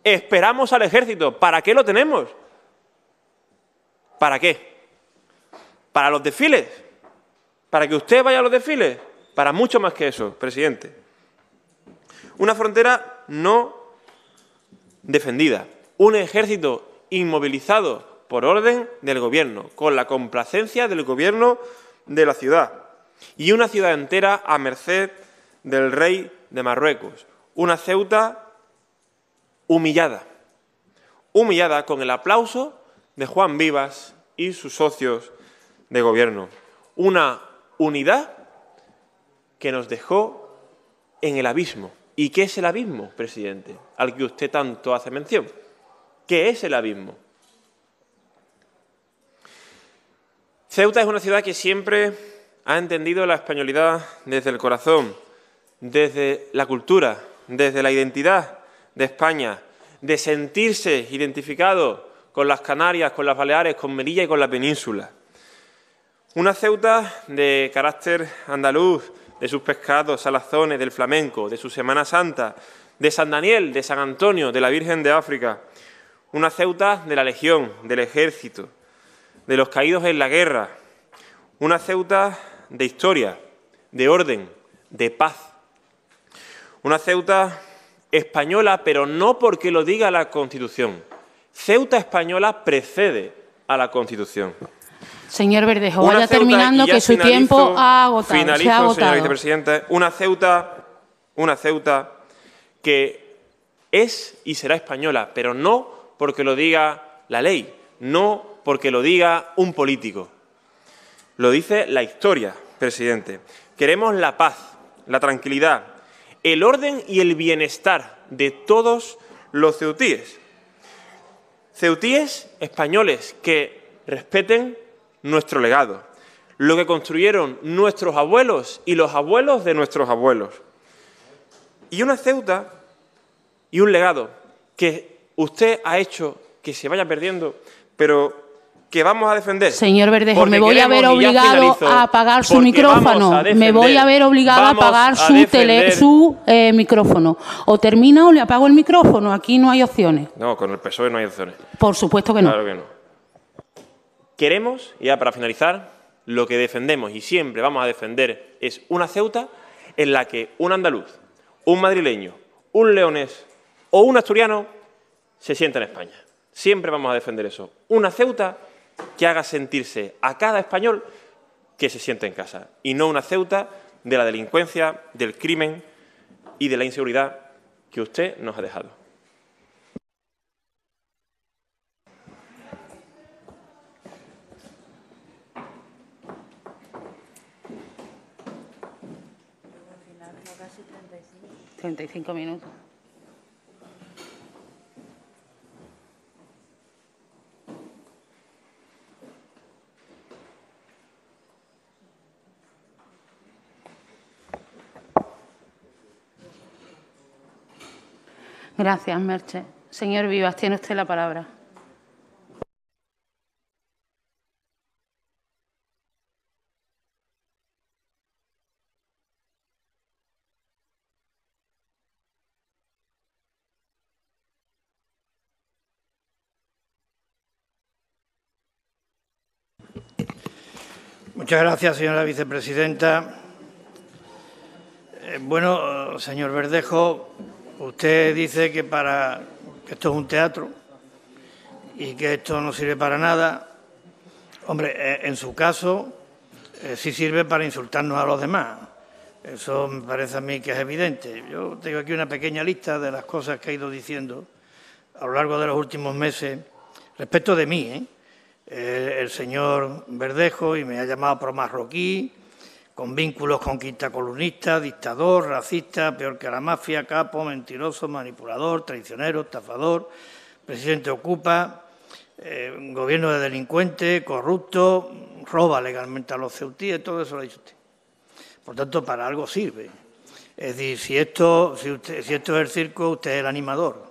Esperamos al ejército. ¿Para qué lo tenemos? ¿Para qué? ¿Para los desfiles? ¿Para que usted vaya a los desfiles? Para mucho más que eso, presidente. Una frontera no defendida. Un ejército inmovilizado por orden del Gobierno, con la complacencia del Gobierno de la ciudad. Y una ciudad entera a merced del rey de Marruecos. Una Ceuta humillada. Humillada con el aplauso de Juan Vivas y sus socios de Gobierno. Una unidad que nos dejó en el abismo. ¿Y qué es el abismo, presidente? Al que usted tanto hace mención. ¿Qué es el abismo? Ceuta es una ciudad que siempre ha entendido la españolidad desde el corazón, desde la cultura, desde la identidad de España, de sentirse identificado con las Canarias, con las Baleares, con Melilla y con la península. Una Ceuta de carácter andaluz, de sus pescados salazones, del flamenco, de su Semana Santa, de San Daniel, de San Antonio, de la Virgen de África. Una Ceuta de la Legión, del Ejército, de los caídos en la guerra. Una Ceuta de historia, de orden, de paz. Una Ceuta española, pero no porque lo diga la Constitución. Ceuta española precede a la Constitución. Señor Verdejo, Una vaya Ceuta, terminando, y ya que su tiempo ha agotado. Finalizo, se ha señora agotado. vicepresidenta. Una Ceuta que es y será española, pero no porque lo diga la ley, no porque lo diga un político. Lo dice la historia, presidente. Queremos la paz, la tranquilidad, el orden y el bienestar de todos los ceutíes. Ceutíes españoles que respeten nuestro legado, lo que construyeron nuestros abuelos y los abuelos de nuestros abuelos. Y una Ceuta y un legado que usted ha hecho que se vaya perdiendo, pero que vamos a defender. Señor Verdejo, Porque me voy a ver queremos, y ya obligado finalizo, a apagar su porque micrófono. vamos a Me voy a ver obligado a vamos apagar a su defender. micrófono. O termina o le apago el micrófono. Aquí no hay opciones. No, con el PSOE no hay opciones. Por supuesto que no. Claro que no. Queremos, y ya para finalizar, lo que defendemos y siempre vamos a defender es una Ceuta en la que un andaluz, un madrileño, un leonés o un asturiano se sienta en España. Siempre vamos a defender eso. Una Ceuta que haga sentirse a cada español que se siente en casa y no una Ceuta de la delincuencia, del crimen y de la inseguridad que usted nos ha dejado. Casi 35 minutos. Gracias, Merche. Señor Vivas, tiene usted la palabra. Muchas gracias, señora vicepresidenta. Bueno, señor Verdejo, usted dice que esto es un teatro y que esto no sirve para nada. Hombre, en su caso, sí sirve para insultarnos a los demás. Eso me parece a mí que es evidente. Yo tengo aquí una pequeña lista de las cosas que ha ido diciendo a lo largo de los últimos meses respecto de mí, el señor Verdejo, y me ha llamado promarroquí, con vínculos con quintacolumnista, dictador, racista, peor que la mafia, capo, mentiroso, manipulador, traicionero, estafador, presidente ocupa, gobierno de delincuente, corrupto, roba legalmente a los ceutíes, todo eso lo ha dicho usted. Por tanto, para algo sirve. Es decir, si esto es el circo, usted es el animador.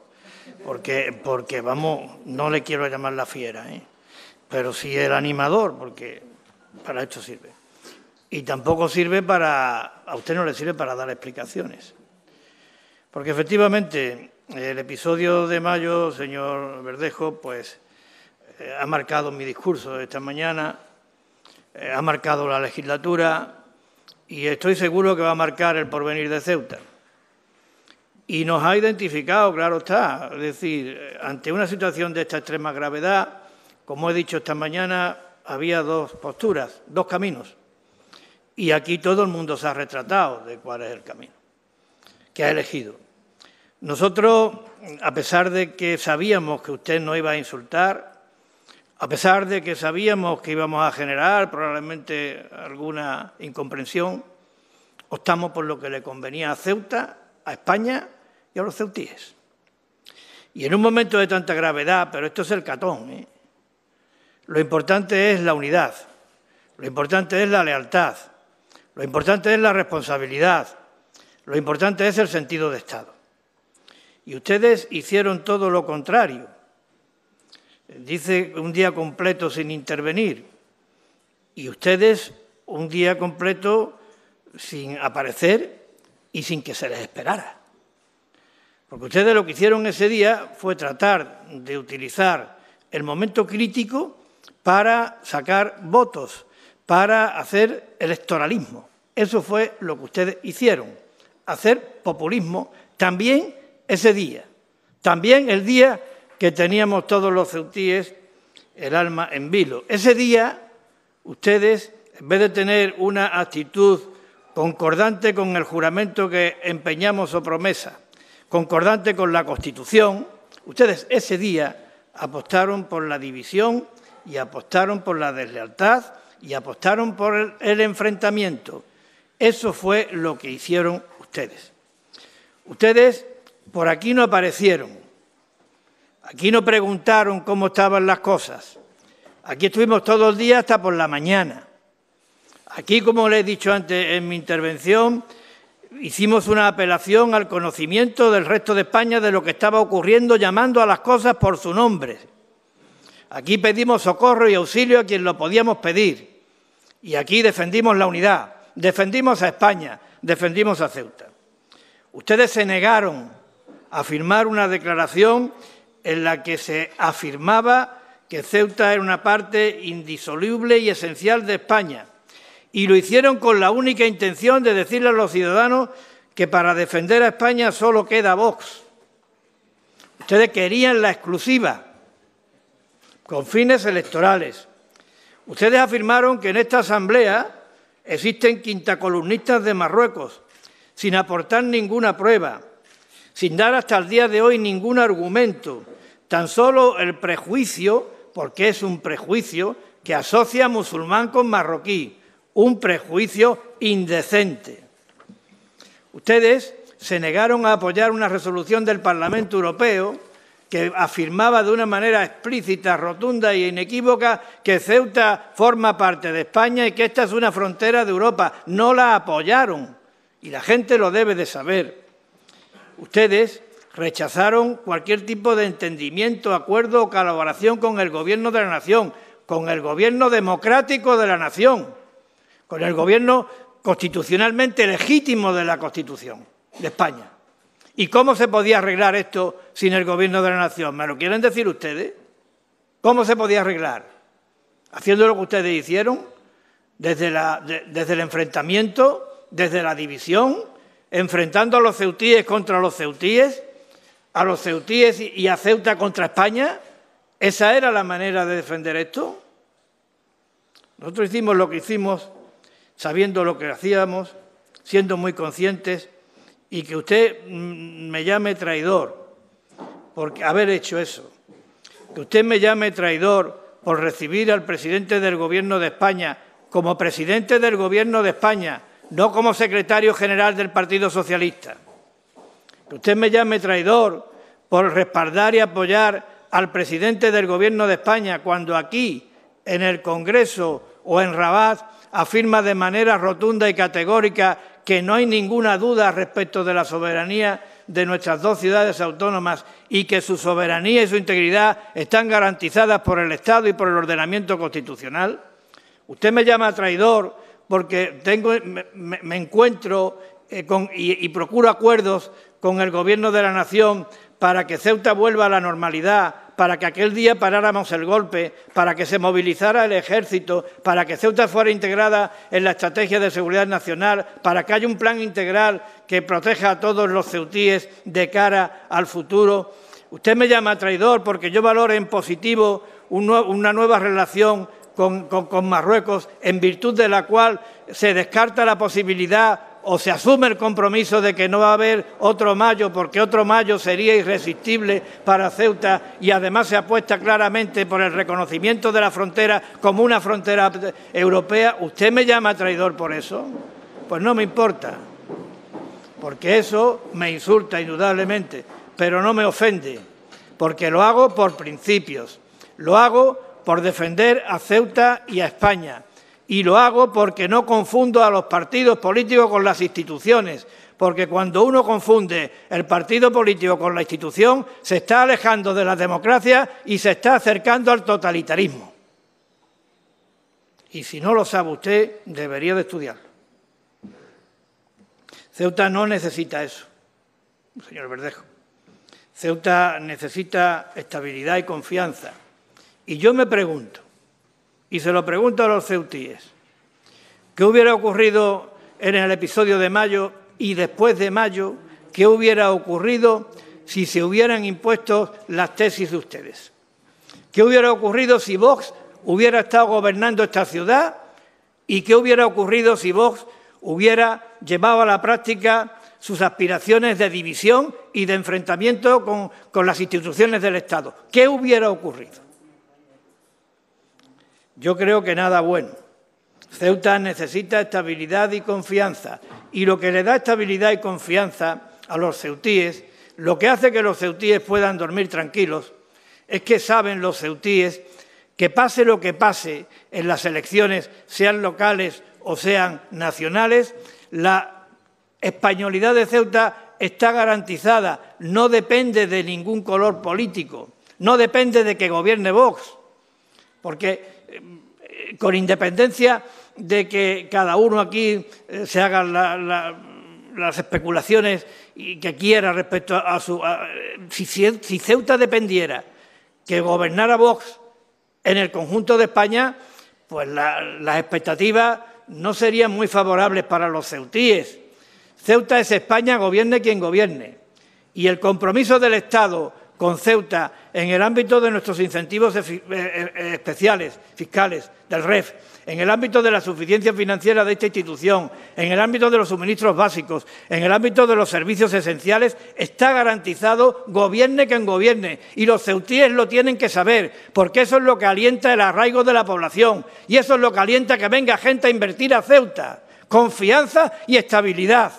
Porque vamos, no le quiero llamar la fiera, pero sí el animador, porque para esto sirve. Y tampoco sirve a usted no le sirve para dar explicaciones. Porque efectivamente el episodio de mayo, señor Verdejo, pues ha marcado mi discurso de esta mañana, ha marcado la legislatura y estoy seguro que va a marcar el porvenir de Ceuta. Y nos ha identificado, claro está, es decir, ante una situación de esta extrema gravedad, como he dicho esta mañana, había dos posturas, dos caminos. Y aquí todo el mundo se ha retratado de cuál es el camino que ha elegido. Nosotros, a pesar de que sabíamos que usted no iba a insultar, a pesar de que sabíamos que íbamos a generar probablemente alguna incomprensión, optamos por lo que le convenía a Ceuta, a España y a los ceutíes. Y en un momento de tanta gravedad, pero esto es el catón, lo importante es la unidad, lo importante es la lealtad, lo importante es la responsabilidad, lo importante es el sentido de Estado. Y ustedes hicieron todo lo contrario. Dice un día completo sin intervenir y ustedes un día completo sin aparecer y sin que se les esperara. Porque ustedes lo que hicieron ese día fue tratar de utilizar el momento crítico para sacar votos, para hacer electoralismo. Eso fue lo que ustedes hicieron, hacer populismo también ese día, también el día que teníamos todos los ceutíes el alma en vilo. Ese día ustedes, en vez de tener una actitud concordante con el juramento que empeñamos o promesa, concordante con la Constitución, ustedes ese día apostaron por la división y apostaron por la deslealtad y apostaron por el enfrentamiento. Eso fue lo que hicieron ustedes. Ustedes por aquí no aparecieron, aquí no preguntaron cómo estaban las cosas. Aquí estuvimos todo el día hasta por la mañana. Aquí, como les he dicho antes en mi intervención, hicimos una apelación al conocimiento del resto de España de lo que estaba ocurriendo, llamando a las cosas por su nombre. Aquí pedimos socorro y auxilio a quien lo podíamos pedir. Y aquí defendimos la unidad, defendimos a España, defendimos a Ceuta. Ustedes se negaron a firmar una declaración en la que se afirmaba que Ceuta era una parte indisoluble y esencial de España. Y lo hicieron con la única intención de decirle a los ciudadanos que para defender a España solo queda Vox. Ustedes querían la exclusiva, con fines electorales. Ustedes afirmaron que en esta asamblea existen quintacolumnistas de Marruecos, sin aportar ninguna prueba, sin dar hasta el día de hoy ningún argumento, tan solo el prejuicio, porque es un prejuicio, que asocia musulmán con marroquí, un prejuicio indecente. Ustedes se negaron a apoyar una resolución del Parlamento Europeo que afirmaba de una manera explícita, rotunda e inequívoca que Ceuta forma parte de España y que esta es una frontera de Europa. No la apoyaron y la gente lo debe de saber. Ustedes rechazaron cualquier tipo de entendimiento, acuerdo o colaboración con el Gobierno de la Nación, con el Gobierno democrático de la Nación, con el Gobierno constitucionalmente legítimo de la Constitución de España. ¿Y cómo se podía arreglar esto sin el Gobierno de la Nación? ¿Me lo quieren decir ustedes? ¿Cómo se podía arreglar? Haciendo lo que ustedes hicieron, desde el enfrentamiento, desde la división, enfrentando a los ceutíes contra los ceutíes, a los ceutíes y a Ceuta contra España. ¿Esa era la manera de defender esto? Nosotros hicimos lo que hicimos, sabiendo lo que hacíamos, siendo muy conscientes, y que usted me llame traidor por haber hecho eso, que usted me llame traidor por recibir al presidente del Gobierno de España como presidente del Gobierno de España, no como secretario general del Partido Socialista, que usted me llame traidor por respaldar y apoyar al presidente del Gobierno de España cuando aquí, en el Congreso o en Rabat, afirma de manera rotunda y categórica que no hay ninguna duda respecto de la soberanía de nuestras dos ciudades autónomas y que su soberanía y su integridad están garantizadas por el Estado y por el ordenamiento constitucional. Usted me llama traidor porque me encuentro y procuro acuerdos con el Gobierno de la Nación para que Ceuta vuelva a la normalidad, para que aquel día paráramos el golpe, para que se movilizara el ejército, para que Ceuta fuera integrada en la estrategia de seguridad nacional, para que haya un plan integral que proteja a todos los ceutíes de cara al futuro. Usted me llama traidor porque yo valoro en positivo una nueva relación con Marruecos, en virtud de la cual se descarta la posibilidad o se asume el compromiso de que no va a haber otro Mayo, porque otro Mayo sería irresistible para Ceuta, y además se apuesta claramente por el reconocimiento de la frontera como una frontera europea. ¿Usted me llama traidor por eso? Pues no me importa, porque eso me insulta indudablemente, pero no me ofende, porque lo hago por principios, lo hago por defender a Ceuta y a España. Y lo hago porque no confundo a los partidos políticos con las instituciones, porque cuando uno confunde el partido político con la institución, se está alejando de la democracia y se está acercando al totalitarismo. Y si no lo sabe usted, debería de estudiarlo. Ceuta no necesita eso, señor Verdejo. Ceuta necesita estabilidad y confianza. Y yo me pregunto, y se lo pregunto a los ceutíes, ¿qué hubiera ocurrido en el episodio de mayo y después de mayo? ¿Qué hubiera ocurrido si se hubieran impuesto las tesis de ustedes? ¿Qué hubiera ocurrido si Vox hubiera estado gobernando esta ciudad? ¿Y qué hubiera ocurrido si Vox hubiera llevado a la práctica sus aspiraciones de división y de enfrentamiento con las instituciones del Estado? ¿Qué hubiera ocurrido? Yo creo que nada bueno. Ceuta necesita estabilidad y confianza, y lo que le da estabilidad y confianza a los ceutíes, lo que hace que los ceutíes puedan dormir tranquilos, es que saben los ceutíes que pase lo que pase en las elecciones, sean locales o sean nacionales, la españolidad de Ceuta está garantizada, no depende de ningún color político, no depende de que gobierne Vox, porque con independencia de que cada uno aquí se haga las especulaciones y que quiera respecto a si Ceuta dependiera que gobernara Vox en el conjunto de España, pues las expectativas no serían muy favorables para los ceutíes. Ceuta es España, gobierne quien gobierne. Y el compromiso del Estado con Ceuta en el ámbito de nuestros incentivos especiales, fiscales, del REF, en el ámbito de la suficiencia financiera de esta institución, en el ámbito de los suministros básicos, en el ámbito de los servicios esenciales, está garantizado, gobierne quien gobierne. Y los ceutíes lo tienen que saber, porque eso es lo que alienta el arraigo de la población y eso es lo que alienta que venga gente a invertir a Ceuta. Confianza y estabilidad,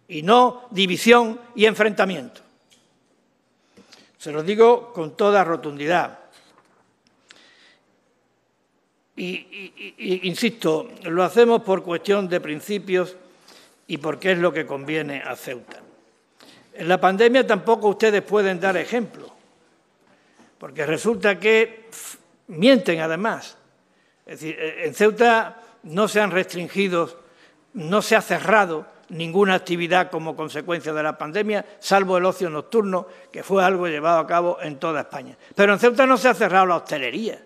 y no división y enfrentamiento. Se lo digo con toda rotundidad. Insisto, lo hacemos por cuestión de principios y porque es lo que conviene a Ceuta. En la pandemia tampoco ustedes pueden dar ejemplo, porque resulta que mienten además. Es decir, en Ceuta no se han restringido, no se ha cerrado ninguna actividad como consecuencia de la pandemia, salvo el ocio nocturno, que fue algo llevado a cabo en toda España. Pero en Ceuta no se ha cerrado la hostelería.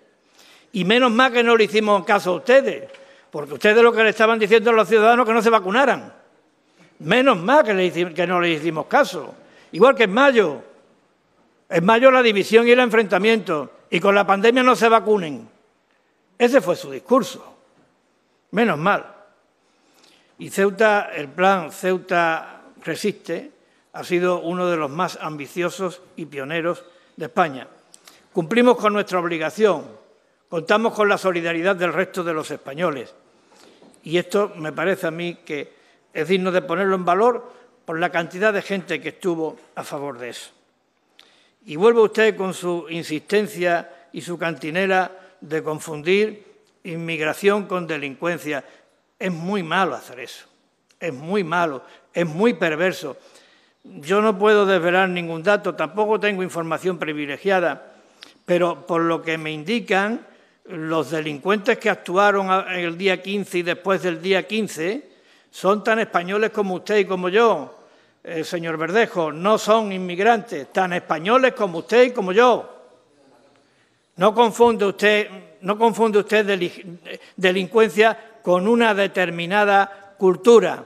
Y menos mal que no le hicimos caso a ustedes, porque ustedes lo que le estaban diciendo a los ciudadanos que no se vacunaran. Menos mal que no le hicimos caso. Igual que en mayo. En mayo la división y el enfrentamiento. Y con la pandemia no se vacunen. Ese fue su discurso. Menos mal. Y Ceuta, el plan Ceuta Resiste, ha sido uno de los más ambiciosos y pioneros de España. Cumplimos con nuestra obligación. Contamos con la solidaridad del resto de los españoles. Y esto me parece a mí que es digno de ponerlo en valor por la cantidad de gente que estuvo a favor de eso. Y vuelve usted con su insistencia y su cantinela de confundir inmigración con delincuencia. Es muy malo hacer eso. Es muy malo, es muy perverso. Yo no puedo desvelar ningún dato, tampoco tengo información privilegiada, pero por lo que me indican, los delincuentes que actuaron el día 15 y después del día 15 son tan españoles como usted y como yo, señor Verdejo, no son inmigrantes, tan españoles como usted y como yo. No confunde usted delincuencia con una determinada cultura.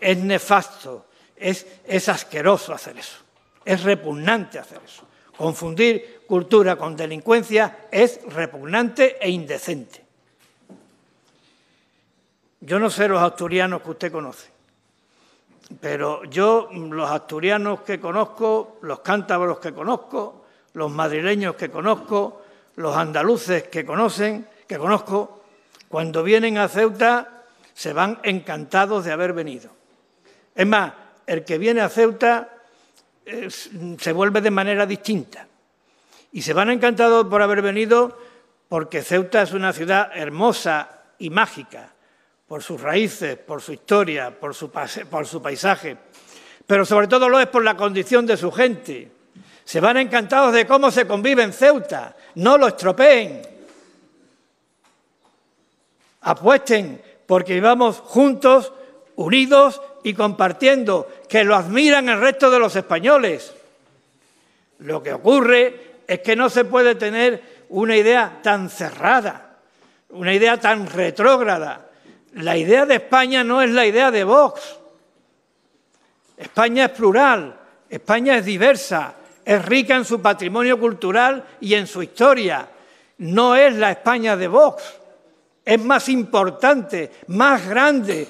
Es nefasto, es asqueroso hacer eso, es repugnante hacer eso. Confundir cultura con delincuencia es repugnante e indecente. Yo no sé los asturianos que usted conoce, pero yo los asturianos que conozco, los cántabros que conozco, los madrileños que conozco, los andaluces que conozco, cuando vienen a Ceuta se van encantados de haber venido. Es más, el que viene a Ceuta se vuelve de manera distinta. Y se van encantados por haber venido porque Ceuta es una ciudad hermosa y mágica, por sus raíces, por su historia, por su paisaje, pero sobre todo lo es por la condición de su gente. Se van encantados de cómo se convive en Ceuta, no lo estropeen. Apuesten porque vivamos juntos, unidos y compartiendo, que lo admiran el resto de los españoles. Lo que ocurre es que no se puede tener una idea tan cerrada, una idea tan retrógrada. La idea de España no es la idea de Vox. España es plural, España es diversa, es rica en su patrimonio cultural y en su historia. No es la España de Vox. Es más importante, más grande,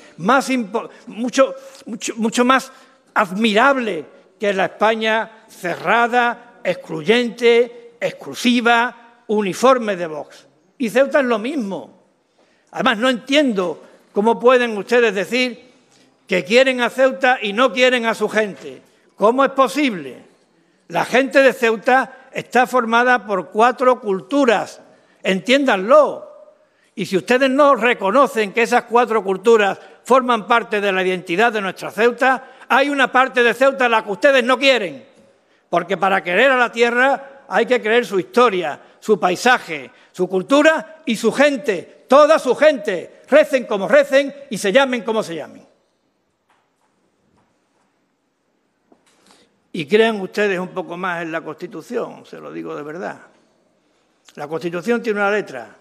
mucho más admirable que la España cerrada, excluyente, exclusiva, uniforme de Vox. Y Ceuta es lo mismo. Además, no entiendo cómo pueden ustedes decir que quieren a Ceuta y no quieren a su gente. ¿Cómo es posible? La gente de Ceuta está formada por 4 culturas, entiéndanlo. Y si ustedes no reconocen que esas 4 culturas forman parte de la identidad de nuestra Ceuta, hay una parte de Ceuta a la que ustedes no quieren, porque para querer a la tierra hay que creer su historia, su paisaje, su cultura y su gente, toda su gente, recen como recen y se llamen como se llamen. Y crean ustedes un poco más en la Constitución, se lo digo de verdad. La Constitución tiene una letra,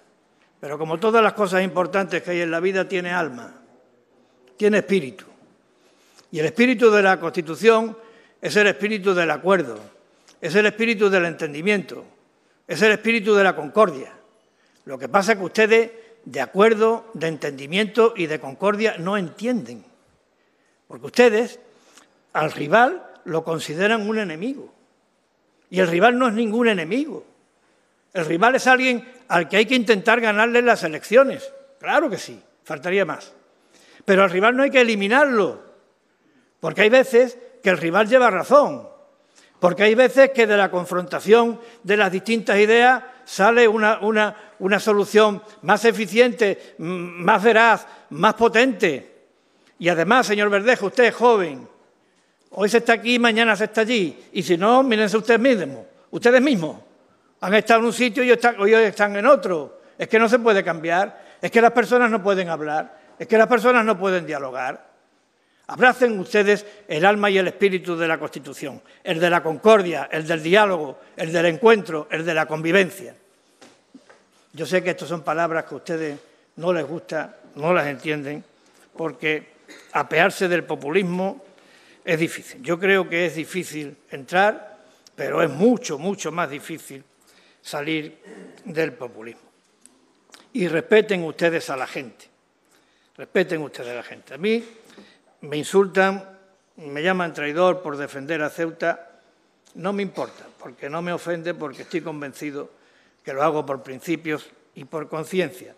pero como todas las cosas importantes que hay en la vida, tiene alma, tiene espíritu. Y el espíritu de la Constitución es el espíritu del acuerdo, es el espíritu del entendimiento, es el espíritu de la concordia. Lo que pasa es que ustedes, de acuerdo, de entendimiento y de concordia, no entienden. Porque ustedes, al rival, lo consideran un enemigo. Y el rival no es ningún enemigo. El rival es alguien al que hay que intentar ganarle las elecciones. Claro que sí, faltaría más. Pero al rival no hay que eliminarlo, porque hay veces que el rival lleva razón, porque hay veces que de la confrontación de las distintas ideas sale una solución más eficiente, más veraz, más potente. Y además, señor Verdejo, usted es joven. Hoy se está aquí, mañana se está allí. Y si no, mírense ustedes mismos. Han estado en un sitio y hoy están en otro. Es que no se puede cambiar, es que las personas no pueden hablar, es que las personas no pueden dialogar. Abracen ustedes el alma y el espíritu de la Constitución, el de la concordia, el del diálogo, el del encuentro, el de la convivencia. Yo sé que estas son palabras que a ustedes no les gusta, no las entienden, porque apearse del populismo es difícil. Yo creo que es difícil entrar, pero es mucho, mucho más difícil salir del populismo. Y respeten ustedes a la gente. Respeten ustedes a la gente. A mí me insultan, me llaman traidor por defender a Ceuta. No me importa, porque no me ofende, porque estoy convencido que lo hago por principios y por conciencia.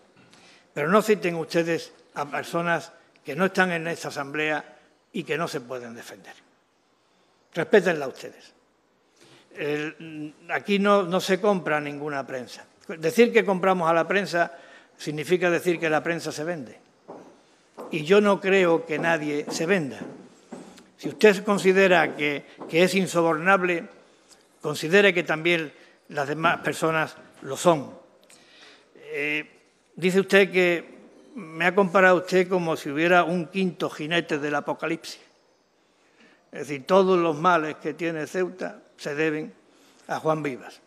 Pero no citen ustedes a personas que no están en esta asamblea y que no se pueden defender. Respétenla ustedes. Aquí no se compra ninguna prensa. Decir que compramos a la prensa significa decir que la prensa se vende. Y yo no creo que nadie se venda. Si usted considera que es insobornable, considere que también las demás personas lo son. Dice usted que me ha comparado usted como si hubiera un quinto jinete del Apocalipsis. Es decir, todos los males que tiene Ceuta se deben a Juan Vivas.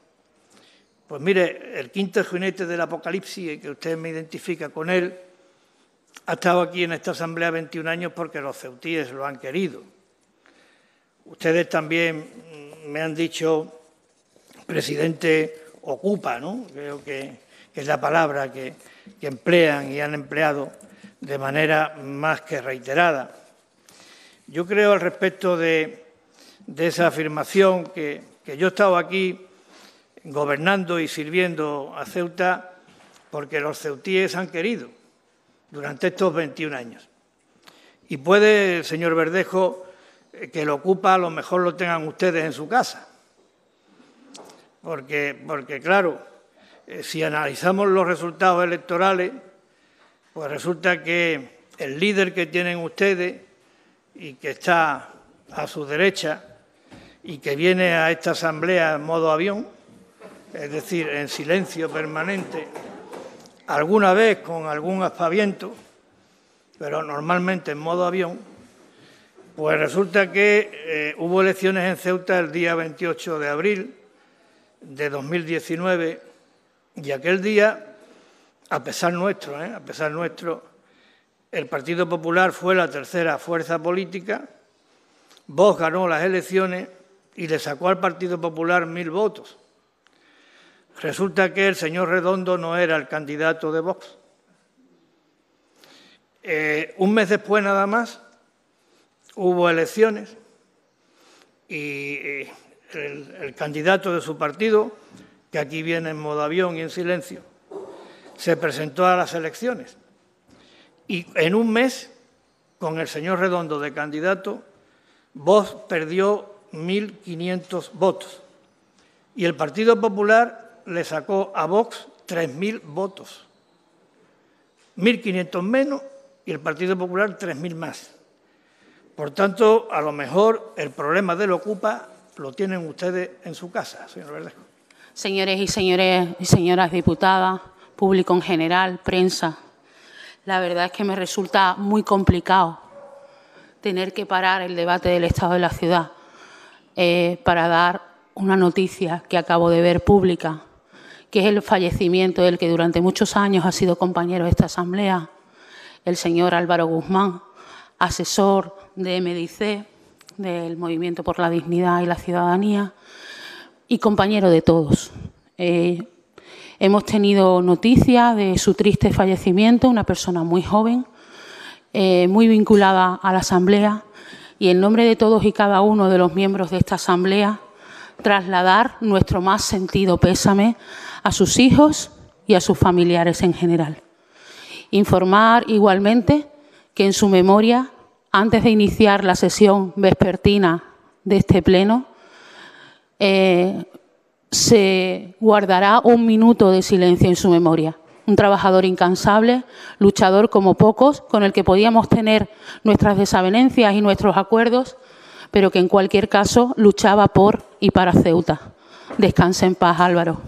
Pues mire, el quinto jinete del Apocalipsis, que usted me identifica con él, ha estado aquí en esta asamblea 21 años porque los ceutíes lo han querido. Ustedes también me han dicho presidente ocupa, ¿no? Creo que es la palabra que emplean y han empleado de manera más que reiterada. Yo creo al respecto de esa afirmación que yo he estado aquí gobernando y sirviendo a Ceuta porque los ceutíes han querido durante estos 21 años. Y puede, señor Verdejo, que lo ocupa a lo mejor lo tengan ustedes en su casa. Porque claro, si analizamos los resultados electorales, pues resulta que el líder que tienen ustedes y que está a su derecha y que viene a esta asamblea en modo avión, es decir, en silencio permanente, alguna vez con algún aspaviento, pero normalmente en modo avión, pues resulta que hubo elecciones en Ceuta el día 28 de abril de 2019 y aquel día, a pesar nuestro, el Partido Popular fue la tercera fuerza política, Vox ganó las elecciones y le sacó al Partido Popular 1000 votos. Resulta que el señor Redondo no era el candidato de Vox. Un mes después nada más hubo elecciones y el candidato de su partido, que aquí viene en modo avión y en silencio, se presentó a las elecciones. Y en un mes, con el señor Redondo de candidato, Vox perdió 1.500 votos. Y el Partido Popular le sacó a Vox 3.000 votos. 1.500 menos y el Partido Popular 3.000 más. Por tanto, a lo mejor el problema del Ocupa lo tienen ustedes en su casa, señor Verdejo. señores y señoras diputadas, público en general, prensa, la verdad es que me resulta muy complicado tener que parar el debate del estado de la ciudad para dar una noticia que acabo de ver pública, que es el fallecimiento del que durante muchos años ha sido compañero de esta asamblea, el señor Álvaro Guzmán, asesor de MDIC, del Movimiento por la Dignidad y la Ciudadanía, y compañero de todos. Hemos tenido noticia de su triste fallecimiento, una persona muy joven, muy vinculada a la asamblea, y en nombre de todos y cada uno de los miembros de esta asamblea, trasladar nuestro más sentido pésame a sus hijos y a sus familiares en general. Informar igualmente que en su memoria, antes de iniciar la sesión vespertina de este pleno, se guardará 1 minuto de silencio en su memoria. Un trabajador incansable, luchador como pocos, con el que podíamos tener nuestras desavenencias y nuestros acuerdos, pero que en cualquier caso luchaba por y para Ceuta. Descanse en paz, Álvaro.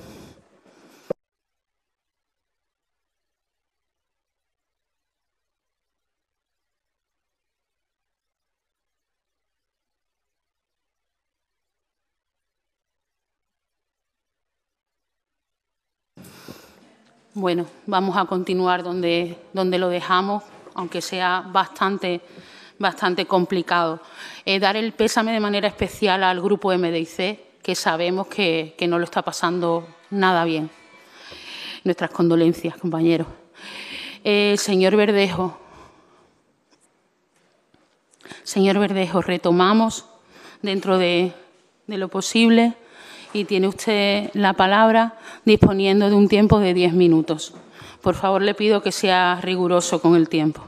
Bueno, vamos a continuar donde lo dejamos, aunque sea bastante complicado. Dar el pésame de manera especial al grupo MDIC, que sabemos que no lo está pasando nada bien. Nuestras condolencias, compañeros. Señor Verdejo, retomamos dentro de lo posible y tiene usted la palabra disponiendo de un tiempo de 10 minutos. Por favor, le pido que sea riguroso con el tiempo.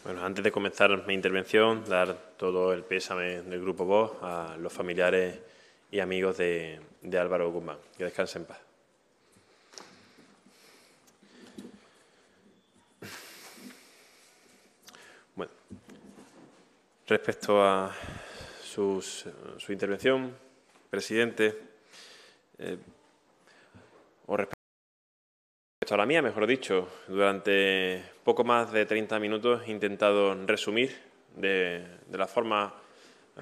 Bueno, antes de comenzar mi intervención, dar todo el pésame del Grupo Vox a los familiares y amigos de Álvaro Guzmán. Que descanse en paz. Bueno, respecto a su intervención, presidente, o respecto a la mía, mejor dicho, durante poco más de 30 minutos he intentado resumir de la forma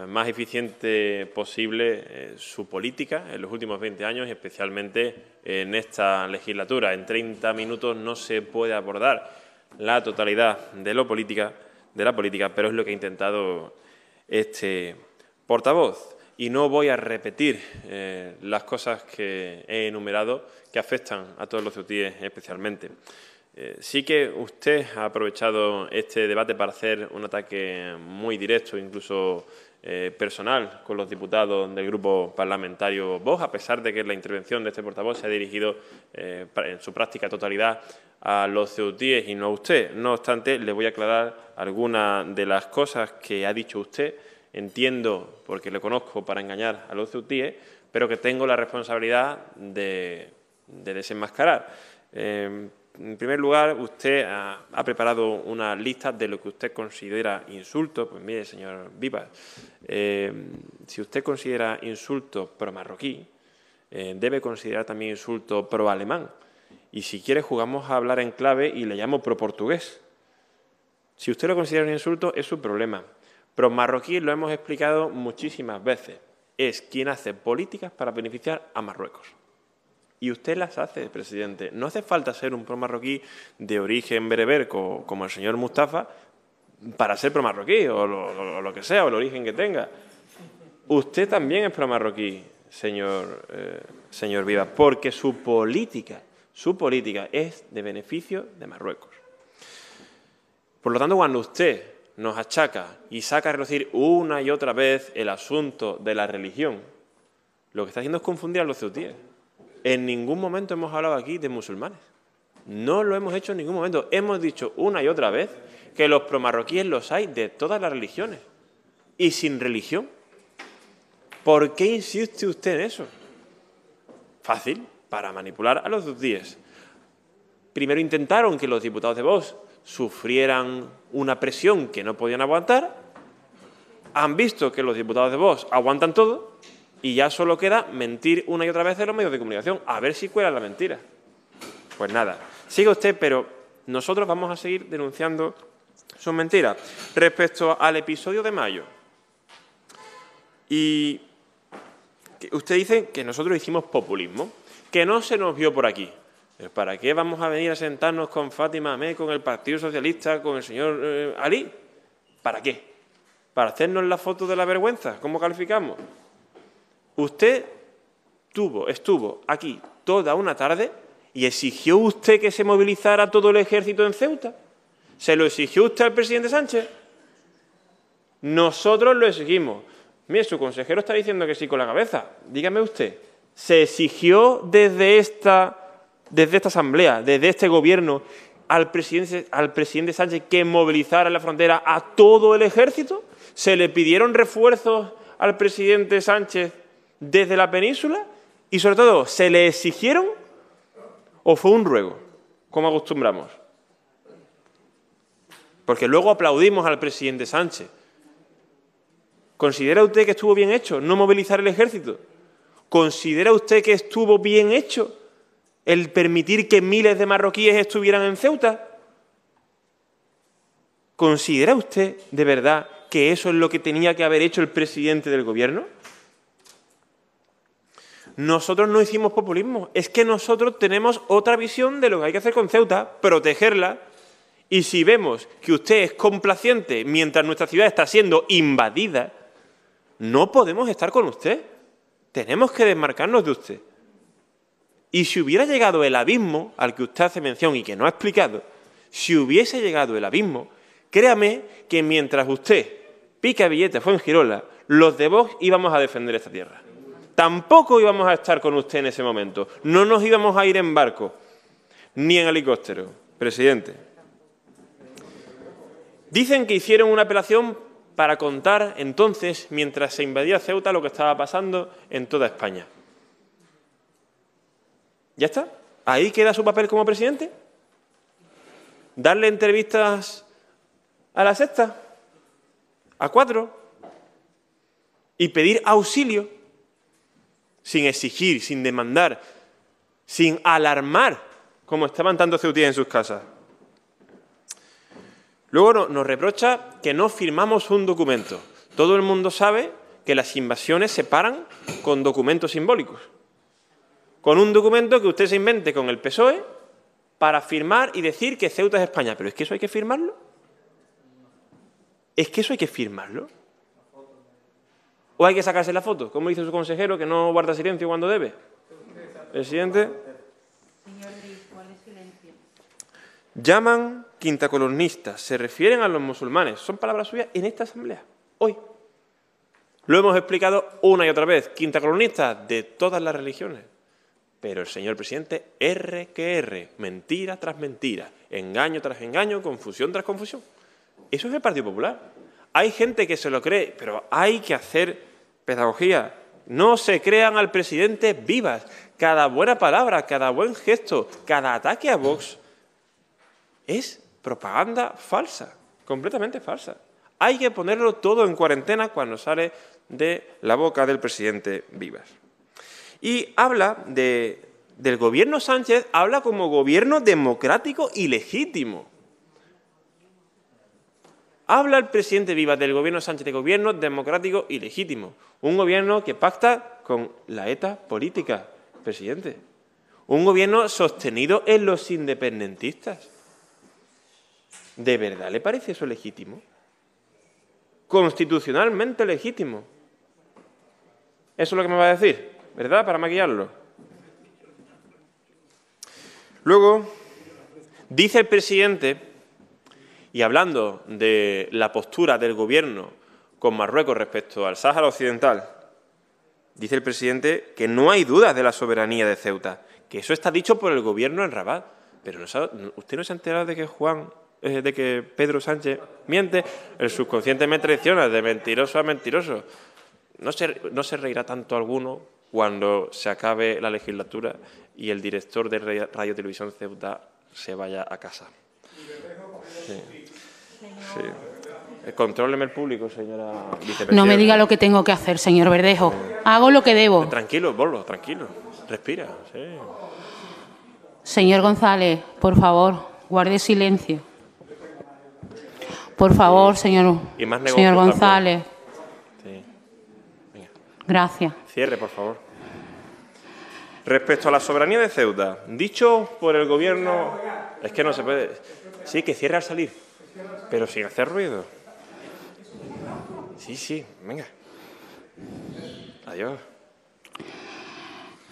más eficiente posible su política en los últimos 20 años y especialmente en esta legislatura. En 30 minutos no se puede abordar la totalidad de la política, pero es lo que ha intentado este portavoz. Y no voy a repetir las cosas que he enumerado que afectan a todos los ceutíes especialmente. Sí que usted ha aprovechado este debate para hacer un ataque muy directo, incluso personal, con los diputados del grupo parlamentario Vox, a pesar de que la intervención de este portavoz se ha dirigido en su práctica totalidad a los ceutíes y no a usted. No obstante, le voy a aclarar algunas de las cosas que ha dicho usted. Entiendo, porque le conozco, para engañar a los ceutíes, pero que tengo la responsabilidad de desenmascarar. En primer lugar, usted ha preparado una lista de lo que usted considera insultos. Pues mire, señor Vivas, si usted considera insulto pro-marroquí, debe considerar también insulto pro-alemán. Y si quiere, jugamos a hablar en clave y le llamo pro-portugués. Si usted lo considera un insulto, es su problema. Pro-marroquí, lo hemos explicado muchísimas veces, es quien hace políticas para beneficiar a Marruecos. Y usted las hace, presidente. No hace falta ser un pro-marroquí de origen bereber como el señor Mustafa para ser pro-marroquí o lo que sea, o el origen que tenga. Usted también es pro-marroquí, señor Vivas, porque su política es de beneficio de Marruecos. Por lo tanto, cuando usted nos achaca y saca a relucir una y otra vez el asunto de la religión, lo que está haciendo es confundir a los ceutíes. En ningún momento hemos hablado aquí de musulmanes. No lo hemos hecho en ningún momento. Hemos dicho una y otra vez que los promarroquíes los hay de todas las religiones y sin religión. ¿Por qué insiste usted en eso? Fácil, para manipular a los ceutíes. primero intentaron que los diputados de Vox sufrieran una presión que no podían aguantar, han visto que los diputados de Vox aguantan todo y ya solo queda mentir una y otra vez en los medios de comunicación, a ver si cuela la mentira. Pues nada, siga usted, pero nosotros vamos a seguir denunciando sus mentiras. Respecto al episodio de mayo, y usted dice que nosotros hicimos populismo, que no se nos vio por aquí. ¿Para qué vamos a venir a sentarnos con Fátima Amé, con el Partido Socialista, con el señor Alí? ¿Para qué? ¿Para hacernos la foto de la vergüenza? ¿Cómo calificamos? Usted estuvo aquí toda una tarde y exigió usted que se movilizara todo el ejército en Ceuta. ¿Se lo exigió usted al presidente Sánchez? Nosotros lo exigimos. Mire, su consejero está diciendo que sí con la cabeza. Dígame usted, ¿se exigió desde esta asamblea, desde este gobierno, al presidente Sánchez que movilizara en la frontera a todo el ejército? ¿Se le pidieron refuerzos al presidente Sánchez desde la península? Y sobre todo, ¿se le exigieron o fue un ruego, como acostumbramos? Porque luego aplaudimos al presidente Sánchez. ¿Considera usted que estuvo bien hecho no movilizar el ejército? ¿Considera usted que estuvo bien hecho el permitir que miles de marroquíes estuvieran en Ceuta? ¿Considera usted de verdad que eso es lo que tenía que haber hecho el presidente del gobierno? Nosotros no hicimos populismo, es que nosotros tenemos otra visión de lo que hay que hacer con Ceuta, protegerla, y si vemos que usted es complaciente mientras nuestra ciudad está siendo invadida, no podemos estar con usted, tenemos que desmarcarnos de usted. Y si hubiera llegado el abismo al que usted hace mención y que no ha explicado, si hubiese llegado el abismo, créame que mientras usted pica billetes fue en Fuengirola, los de Vox íbamos a defender esta tierra. Tampoco íbamos a estar con usted en ese momento. No nos íbamos a ir en barco, ni en helicóptero, presidente. Dicen que hicieron una apelación para contar entonces, mientras se invadía Ceuta, lo que estaba pasando en toda España. ¿Ya está? ¿Ahí queda su papel como presidente? ¿Darle entrevistas a La Sexta? ¿A Cuatro? ¿Y pedir auxilio? Sin exigir, sin demandar, sin alarmar, como estaban tantos ceutíes en sus casas. Luego nos reprocha que no firmamos un documento. Todo el mundo sabe que las invasiones se paran con documentos simbólicos. Con un documento que usted se invente con el PSOE para firmar y decir que Ceuta es España. ¿Pero es que eso hay que firmarlo? ¿Es que eso hay que firmarlo? ¿O hay que sacarse la foto? Como dice su consejero, que no guarda silencio cuando debe. Presidente. Señor Gris, ¿cuál es silencio? Llaman quintacolumnistas, se refieren a los musulmanes. Son palabras suyas en esta asamblea, hoy. Lo hemos explicado una y otra vez. Quintacolumnistas de todas las religiones. Pero el señor presidente, R que R, mentira tras mentira, engaño tras engaño, confusión tras confusión. Eso es el Partido Popular. Hay gente que se lo cree, pero hay que hacer pedagogía. No se crean al presidente vivas. Cada buena palabra, cada buen gesto, cada ataque a Vox es propaganda falsa, completamente falsa. Hay que ponerlo todo en cuarentena cuando sale de la boca del presidente Vivas. Y habla del gobierno Sánchez, habla como gobierno democrático y legítimo. Habla el presidente Vivas del gobierno Sánchez de gobierno democrático y legítimo. Un gobierno que pacta con la ETA política, presidente. Un gobierno sostenido en los independentistas. ¿De verdad le parece eso legítimo? Constitucionalmente legítimo. Eso es lo que me va a decir, ¿verdad? Para maquillarlo. Luego, dice el presidente, y hablando de la postura del Gobierno con Marruecos respecto al Sáhara Occidental, dice el presidente que no hay dudas de la soberanía de Ceuta, que eso está dicho por el Gobierno en Rabat. Pero ¿usted no se ha enterado de que Pedro Sánchez miente? El subconsciente me traiciona, de mentiroso a mentiroso. No se reirá tanto alguno cuando se acabe la legislatura y el director de Radio Televisión Ceuta se vaya a casa. Sí. Sí. Contróleme el público, señora vicepresidenta. No me diga lo que tengo que hacer, señor Verdejo. Hago lo que debo. Tranquilo, Bolo, tranquilo. Respira. Sí. Señor González, por favor, guarde silencio. Por favor, señor González. Sí. Venga. Gracias. Cierre, por favor. Respecto a la soberanía de Ceuta, dicho por el Gobierno... Es que no se puede... Sí, que cierre al salir, pero sin hacer ruido. Sí, venga. Adiós.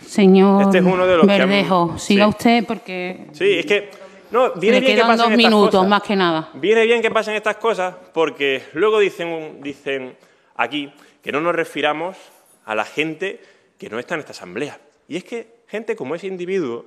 Señor Este es uno de los Verdejo, siga sí. usted porque... Sí, es que... No, viene me bien que quedan pasen 2 estas minutos, cosas. más que nada. Viene bien que pasen estas cosas porque luego dicen aquí que no nos refiramos a la gente que no está en esta asamblea. Y es que gente como ese individuo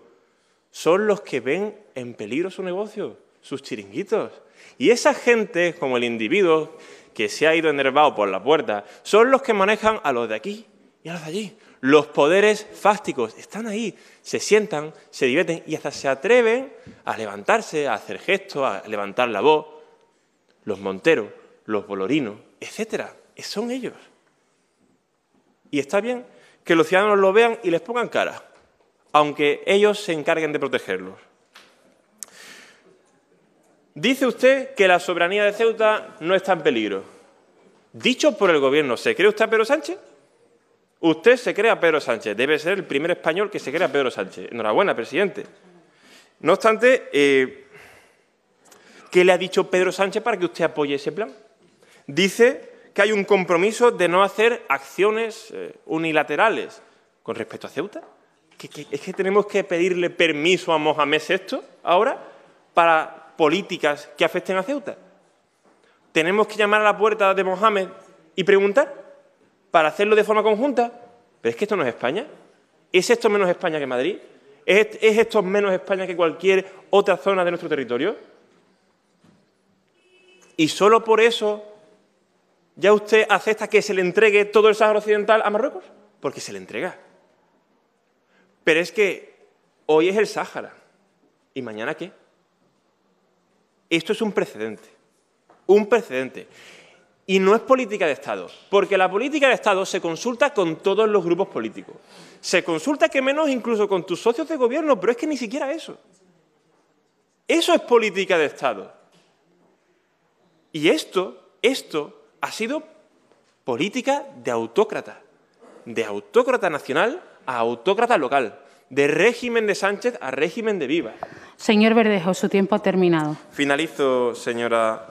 son los que ven en peligro su negocio, sus chiringuitos. Y esa gente, como el individuo que se ha ido enervado por la puerta, son los que manejan a los de aquí y a los de allí. Los poderes fácticos están ahí, se sientan, se divierten y hasta se atreven a levantarse, a hacer gestos, a levantar la voz. Los Monteros, los Bolorinos, etcétera, son ellos. Y está bien que los ciudadanos lo vean y les pongan cara, aunque ellos se encarguen de protegerlos. Dice usted que la soberanía de Ceuta no está en peligro. Dicho por el Gobierno, ¿se cree usted a Pedro Sánchez? Usted se cree a Pedro Sánchez. Debe ser el primer español que se cree a Pedro Sánchez. Enhorabuena, presidente. No obstante, ¿qué le ha dicho Pedro Sánchez para que usted apoye ese plan? Dice que hay un compromiso de no hacer acciones unilaterales con respecto a Ceuta. ¿Es que tenemos que pedirle permiso a Mohamed VI ahora para políticas que afecten a Ceuta? ¿Tenemos que llamar a la puerta de Mohamed y preguntar para hacerlo de forma conjunta? Pero es que esto no es España. ¿Es esto menos España que Madrid? ¿Es esto menos España que cualquier otra zona de nuestro territorio? Y solo por eso ya usted acepta que se le entregue todo el Sáhara Occidental a Marruecos, porque se le entrega. Pero es que hoy es el Sáhara. ¿Y mañana qué? Esto es un precedente. Un precedente. Y no es política de Estado, porque la política de Estado se consulta con todos los grupos políticos. Se consulta que menos incluso con tus socios de gobierno, pero es que ni siquiera eso. Eso es política de Estado. Y esto ha sido política de autócrata nacional a autócrata local, de régimen de Sánchez a régimen de Viva. Señor Verdejo, su tiempo ha terminado. Finalizo, señora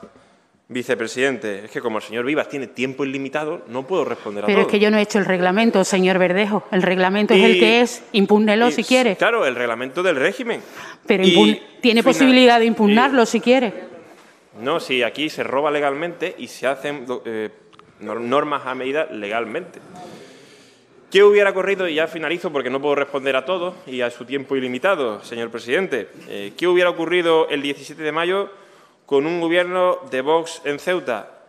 vicepresidente. Es que como el señor Vivas tiene tiempo ilimitado, no puedo responder a todo. Pero es que yo no he hecho el reglamento, señor Verdejo. El reglamento es el que es. Impúgnelo si quiere. Claro, el reglamento del régimen. Pero tiene posibilidad de impugnarlo si quiere. No, si aquí se roba legalmente y se hacen normas a medida legalmente. ¿Qué hubiera ocurrido? Y ya finalizo porque no puedo responder a todo y a su tiempo ilimitado, señor presidente. ¿Qué hubiera ocurrido el 17 de mayo con un gobierno de Vox en Ceuta?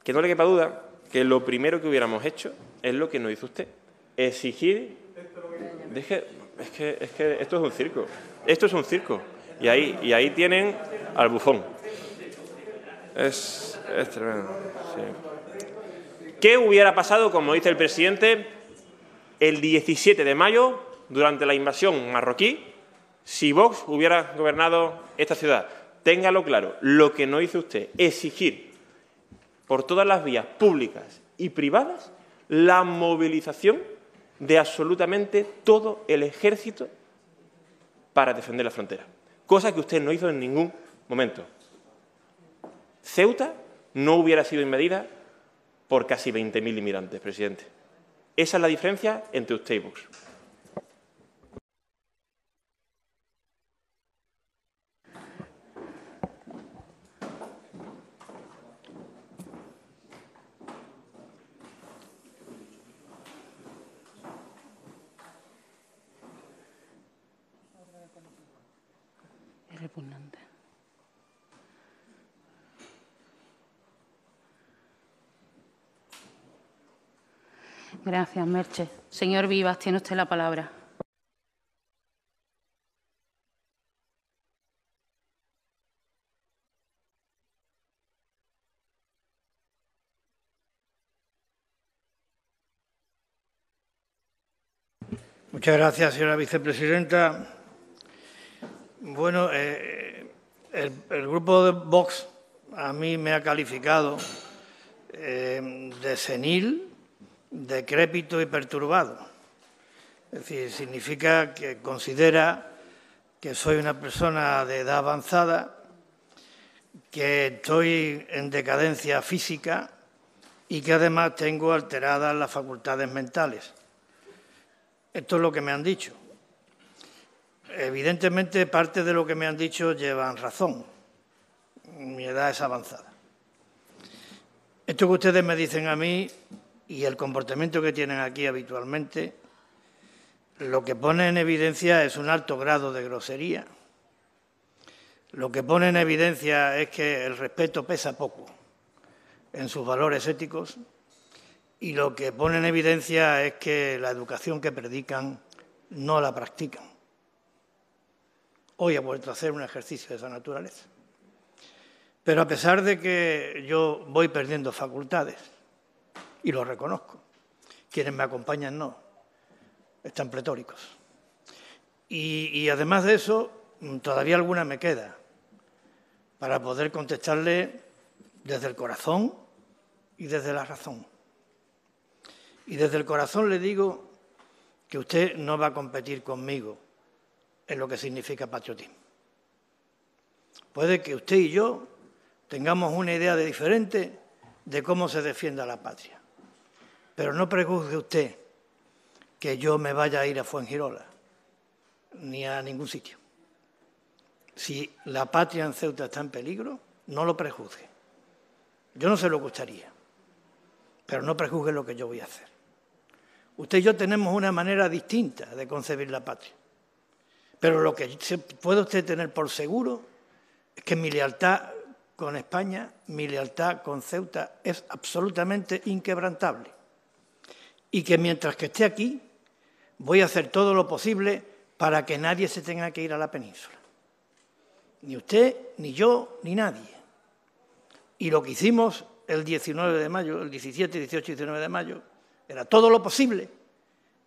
Que no le quepa duda que lo primero que hubiéramos hecho es lo que no hizo usted. Exigir... Es que esto es un circo. Esto es un circo. Y ahí tienen al bufón. Es tremendo. Sí. ¿Qué hubiera pasado, como dice el presidente, el 17 de mayo, durante la invasión marroquí, si Vox hubiera gobernado esta ciudad? Téngalo claro, lo que no hizo usted, exigir por todas las vías públicas y privadas la movilización de absolutamente todo el ejército para defender la frontera, cosa que usted no hizo en ningún momento. Ceuta no hubiera sido invadida por casi 20.000 inmigrantes, presidente. Esa es la diferencia entre usted y Vox. Es repugnante. Gracias, Merche. Señor Vivas, tiene usted la palabra. Muchas gracias, señora vicepresidenta. Bueno, el grupo de Vox a mí me ha calificado de senil, decrépito y perturbado. Es decir, significa que considera que soy una persona de edad avanzada, que estoy en decadencia física y que además tengo alteradas las facultades mentales. Esto es lo que me han dicho. Evidentemente, parte de lo que me han dicho llevan razón. Mi edad es avanzada. Esto que ustedes me dicen a mí y el comportamiento que tienen aquí habitualmente, lo que pone en evidencia es un alto grado de grosería. Lo que pone en evidencia es que el respeto pesa poco en sus valores éticos y lo que pone en evidencia es que la educación que predican no la practican. Hoy he vuelto a hacer un ejercicio de esa naturaleza. Pero a pesar de que yo voy perdiendo facultades, y lo reconozco, quienes me acompañan no, están pletóricos. Y además de eso, todavía alguna me queda para poder contestarle desde el corazón y desde la razón. Y desde el corazón le digo que usted no va a competir conmigo en lo que significa patriotismo. Puede que usted y yo tengamos una idea diferente de cómo se defienda la patria, pero no prejuzgue usted que yo me vaya a ir a Fuengirola ni a ningún sitio. Si la patria en Ceuta está en peligro, no lo prejuzgue. Yo no se lo gustaría, pero no prejuzgue lo que yo voy a hacer. Usted y yo tenemos una manera distinta de concebir la patria, pero lo que puede usted tener por seguro es que mi lealtad con España, mi lealtad con Ceuta es absolutamente inquebrantable y que mientras que esté aquí voy a hacer todo lo posible para que nadie se tenga que ir a la península. Ni usted, ni yo, ni nadie. Y lo que hicimos el 19 de mayo, el 17, 18 y 19 de mayo, era todo lo posible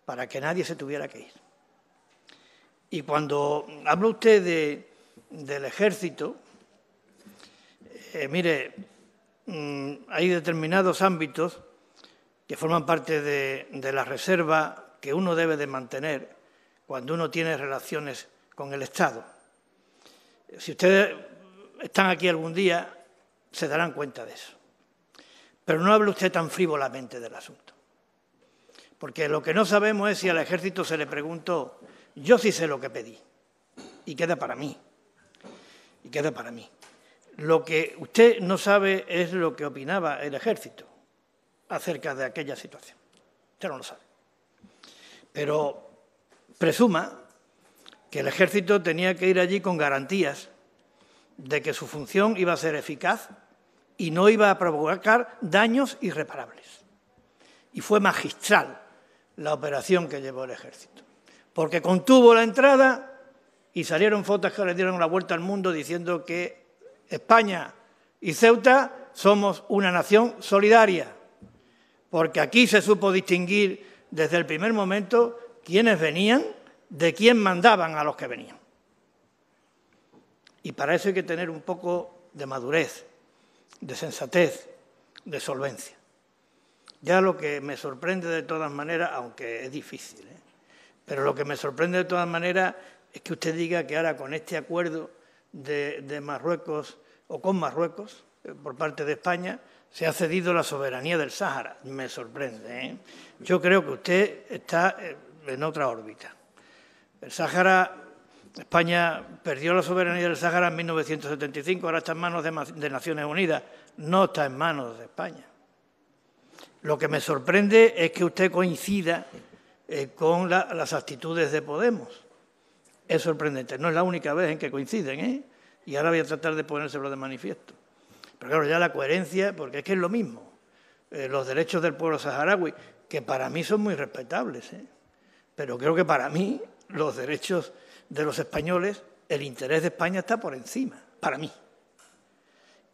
para que nadie se tuviera que ir. Y cuando habla usted del ejército, mire, hay determinados ámbitos que forman parte de la reserva que uno debe de mantener cuando uno tiene relaciones con el Estado. Si ustedes están aquí algún día, se darán cuenta de eso. Pero no hable usted tan frívolamente del asunto. Porque lo que no sabemos es si al ejército se le preguntó, yo sí sé lo que pedí, y queda para mí. Y queda para mí. Lo que usted no sabe es lo que opinaba el ejército acerca de aquella situación. Usted no lo sabe. Pero presuma que el ejército tenía que ir allí con garantías de que su función iba a ser eficaz y no iba a provocar daños irreparables. Y fue magistral la operación que llevó el ejército, porque contuvo la entrada y salieron fotos que le dieron la vuelta al mundo diciendo que España y Ceuta somos una nación solidaria, porque aquí se supo distinguir desde el primer momento quiénes venían de quién mandaban a los que venían. Y para eso hay que tener un poco de madurez, de sensatez, de solvencia. Ya lo que me sorprende de todas maneras, aunque es difícil, pero lo que me sorprende de todas maneras es que usted diga que ahora con este acuerdo de Marruecos o con Marruecos, por parte de España, se ha cedido la soberanía del Sáhara. Me sorprende. Yo creo que usted está en otra órbita. El Sáhara, España perdió la soberanía del Sáhara en 1975, ahora está en manos de Naciones Unidas, no está en manos de España. Lo que me sorprende es que usted coincida con las actitudes de Podemos. Es sorprendente, no es la única vez en que coinciden, y ahora voy a tratar de ponérselo de manifiesto. Pero claro, ya la coherencia, porque es que es lo mismo. Los derechos del pueblo saharaui, que para mí son muy respetables, pero creo que para mí los derechos de los españoles, el interés de España está por encima, para mí.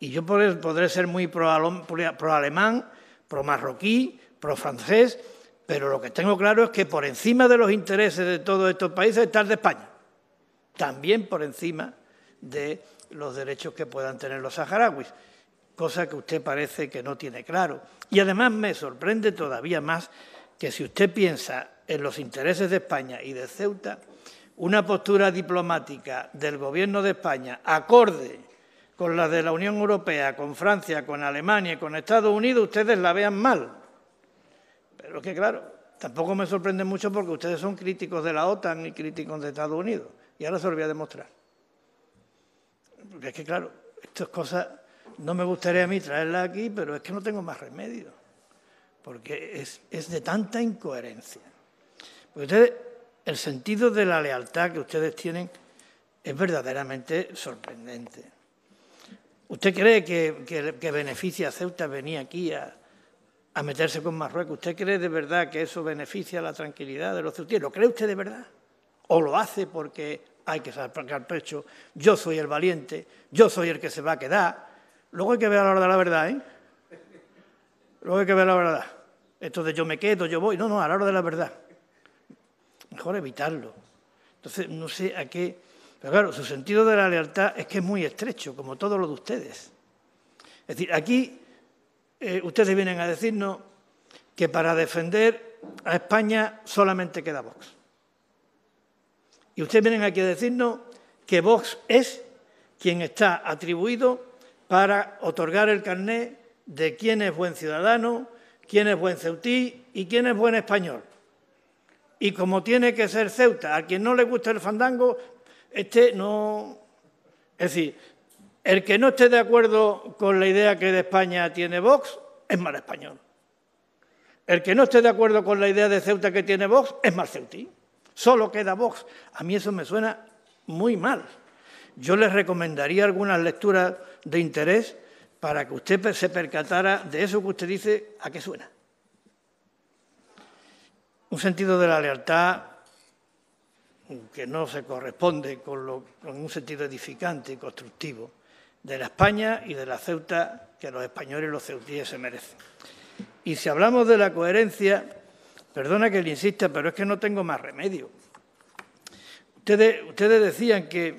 Y yo podré ser muy pro-alemán, pro-marroquí, pro-francés, Pero lo que tengo claro es que por encima de los intereses de todos estos países está el de España. También por encima de los derechos que puedan tener los saharauis, cosa que usted parece que no tiene claro. Y además me sorprende todavía más que si usted piensa en los intereses de España y de Ceuta, una postura diplomática del Gobierno de España acorde con la de la Unión Europea, con Francia, con Alemania y con Estados Unidos, ustedes la vean mal. Pero es que, claro, tampoco me sorprende mucho porque ustedes son críticos de la OTAN y críticos de Estados Unidos. Y ahora se lo voy a demostrar. Porque es que, claro, estas cosas no me gustaría a mí traerlas aquí, pero es que no tengo más remedio. Porque es de tanta incoherencia. Porque ustedes, el sentido de la lealtad que ustedes tienen es verdaderamente sorprendente. ¿Usted cree que beneficia a Ceuta venir aquí a meterse con Marruecos? ¿Usted cree de verdad que eso beneficia la tranquilidad de los ceutines? ¿Lo cree usted de verdad? ¿O lo hace porque hay que sacar pecho? Yo soy el valiente, yo soy el que se va a quedar. Luego hay que ver a la hora de la verdad, ¿eh? Luego hay que ver la verdad. Esto de yo me quedo, yo voy. No, a la hora de la verdad. Mejor evitarlo. Entonces, no sé a qué... Pero claro, su sentido de la lealtad es que es muy estrecho, como todo lo de ustedes. Es decir, aquí ustedes vienen a decirnos que para defender a España solamente queda Vox. Y ustedes vienen aquí a decirnos que Vox es quien está atribuido para otorgar el carné de quién es buen ciudadano, quién es buen ceutí y quién es buen español. Y como tiene que ser Ceuta, a quien no le gusta el fandango, no... Es decir, el que no esté de acuerdo con la idea que de España tiene Vox es mal español. El que no esté de acuerdo con la idea de Ceuta que tiene Vox es mal ceutí. Solo queda Vox. A mí eso me suena muy mal. Yo les recomendaría algunas lecturas de interés para que usted se percatara de eso que usted dice, ¿a qué suena? Un sentido de la lealtad que no se corresponde con un sentido edificante y constructivo de la España y de la Ceuta que los españoles y los ceutíes se merecen. Y si hablamos de la coherencia, perdona que le insista, pero es que no tengo más remedio. Ustedes decían que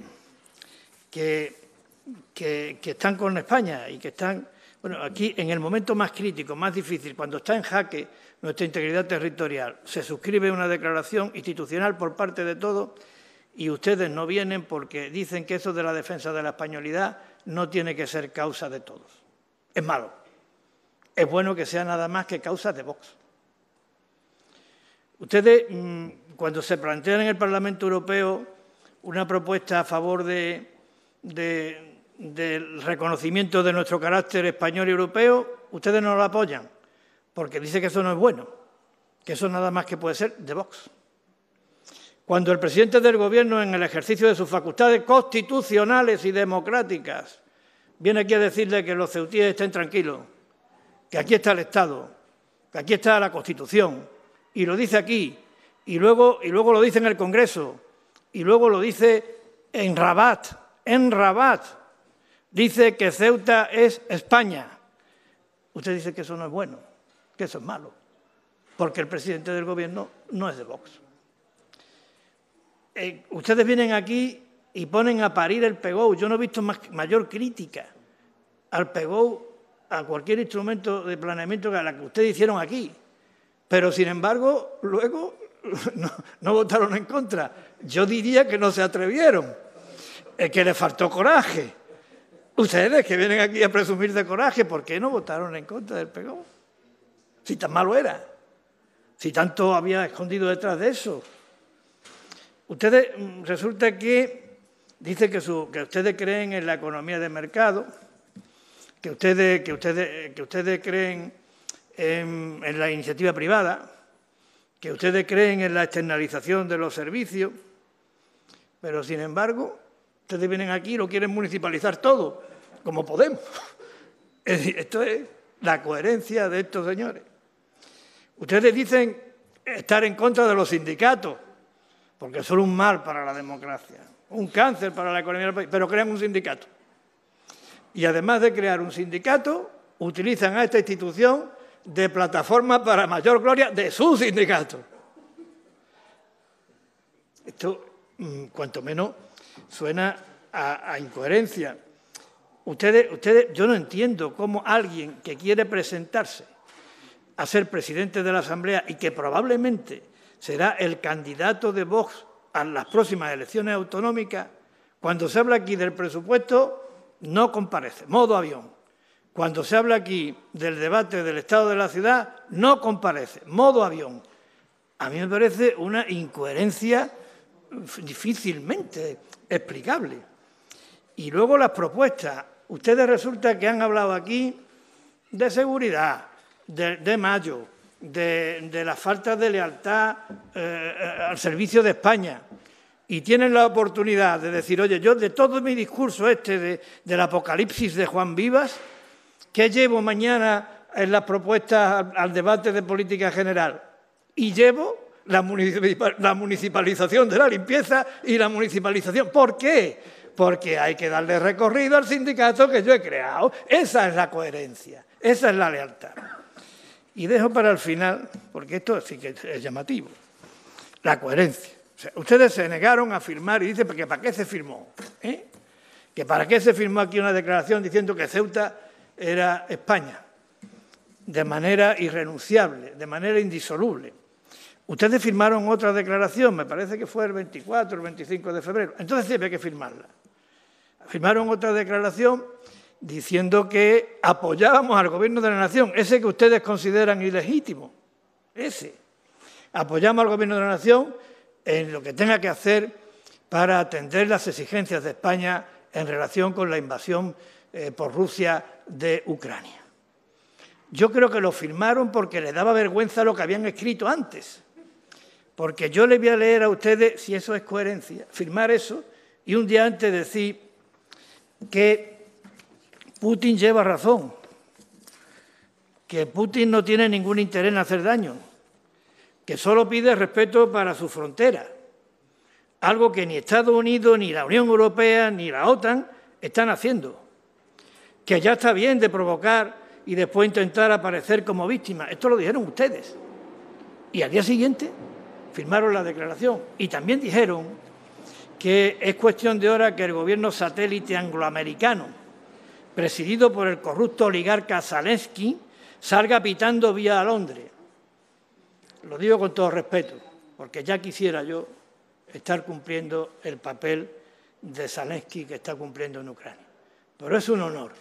están con España y que están... Bueno, aquí en el momento más crítico, más difícil, cuando está en jaque nuestra integridad territorial, se suscribe una declaración institucional por parte de todos y ustedes no vienen porque dicen que eso de la defensa de la españolidad no tiene que ser causa de todos. Es malo. Es bueno que sea nada más que causa de Vox. Ustedes, cuando se plantean en el Parlamento Europeo una propuesta a favor del reconocimiento de nuestro carácter español y europeo, ustedes no la apoyan, porque dice que eso no es bueno, que eso nada más que puede ser de Vox. Cuando el presidente del Gobierno, en el ejercicio de sus facultades constitucionales y democráticas, viene aquí a decirle que los ceutíes estén tranquilos, que aquí está el Estado, que aquí está la Constitución, y lo dice aquí, y luego lo dice en el Congreso, y luego lo dice en Rabat, dice que Ceuta es España. Usted dice que eso no es bueno, que eso es malo, porque el presidente del Gobierno no es de Vox. Ustedes vienen aquí y ponen a parir el PEGOU. Yo no he visto mayor crítica al PEGOU, a cualquier instrumento de planeamiento que la que ustedes hicieron aquí. Pero, sin embargo, luego no votaron en contra. Yo diría que no se atrevieron, que les faltó coraje. Ustedes que vienen aquí a presumir de coraje, ¿por qué no votaron en contra del PEGOU? Si tan malo era, si tanto había escondido detrás de eso. Ustedes, resulta que dice que ustedes creen en la economía de mercado, que ustedes creen en la iniciativa privada, que ustedes creen en la externalización de los servicios, pero sin embargo, ustedes vienen aquí y lo quieren municipalizar todo, como Podemos. Es decir, esto es la coherencia de estos señores. Ustedes dicen estar en contra de los sindicatos, porque son un mal para la democracia, un cáncer para la economía del país, pero crean un sindicato. Y además de crear un sindicato, utilizan a esta institución de Plataforma para Mayor Gloria de su sindicato. Esto, cuanto menos, suena a incoherencia. Ustedes, yo no entiendo cómo alguien que quiere presentarse a ser presidente de la Asamblea y que probablemente será el candidato de Vox a las próximas elecciones autonómicas, cuando se habla aquí del presupuesto, no comparece, modo avión. Cuando se habla aquí del debate del estado de la ciudad, no comparece, modo avión. A mí me parece una incoherencia difícilmente explicable. Y luego las propuestas. Ustedes resulta que han hablado aquí de seguridad, de Mayo, de la falta de lealtad al servicio de España. Y tienen la oportunidad de decir, oye, yo de todo mi discurso del apocalipsis de Juan Vivas, ¿qué llevo mañana en las propuestas al debate de política general? Y llevo la municipalización de la limpieza y la municipalización. ¿Por qué? Porque hay que darle recorrido al sindicato que yo he creado. Esa es la coherencia, esa es la lealtad. Y dejo para el final, porque esto sí que es llamativo, la coherencia. O sea, ustedes se negaron a firmar y dicen que ¿para qué se firmó? Que ¿para qué se firmó aquí una declaración diciendo que Ceuta era España? De manera irrenunciable, de manera indisoluble. Ustedes firmaron otra declaración, me parece que fue el 24 o el 25 de febrero. Entonces sí había que firmarla. Firmaron otra declaración diciendo que apoyábamos al Gobierno de la Nación, ese que ustedes consideran ilegítimo, ese. Apoyamos al Gobierno de la Nación en lo que tenga que hacer para atender las exigencias de España en relación con la invasión por Rusia de Ucrania. Yo creo que lo firmaron porque les daba vergüenza lo que habían escrito antes. Porque yo les voy a leer a ustedes, si eso es coherencia, firmar eso y un día antes decir que Putin lleva razón, que Putin no tiene ningún interés en hacer daño, que solo pide respeto para su frontera, algo que ni Estados Unidos, ni la Unión Europea, ni la OTAN están haciendo, que ya está bien de provocar y después intentar aparecer como víctimas. Esto lo dijeron ustedes. Y al día siguiente firmaron la declaración y también dijeron que es cuestión de hora que el gobierno satélite angloamericano, presidido por el corrupto oligarca Zelensky, salga pitando vía a Londres. Lo digo con todo respeto, porque ya quisiera yo estar cumpliendo el papel de Zelensky que está cumpliendo en Ucrania. Pero es un honor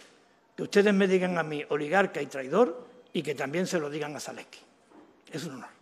que ustedes me digan a mí oligarca y traidor y que también se lo digan a Zelensky. Es un honor.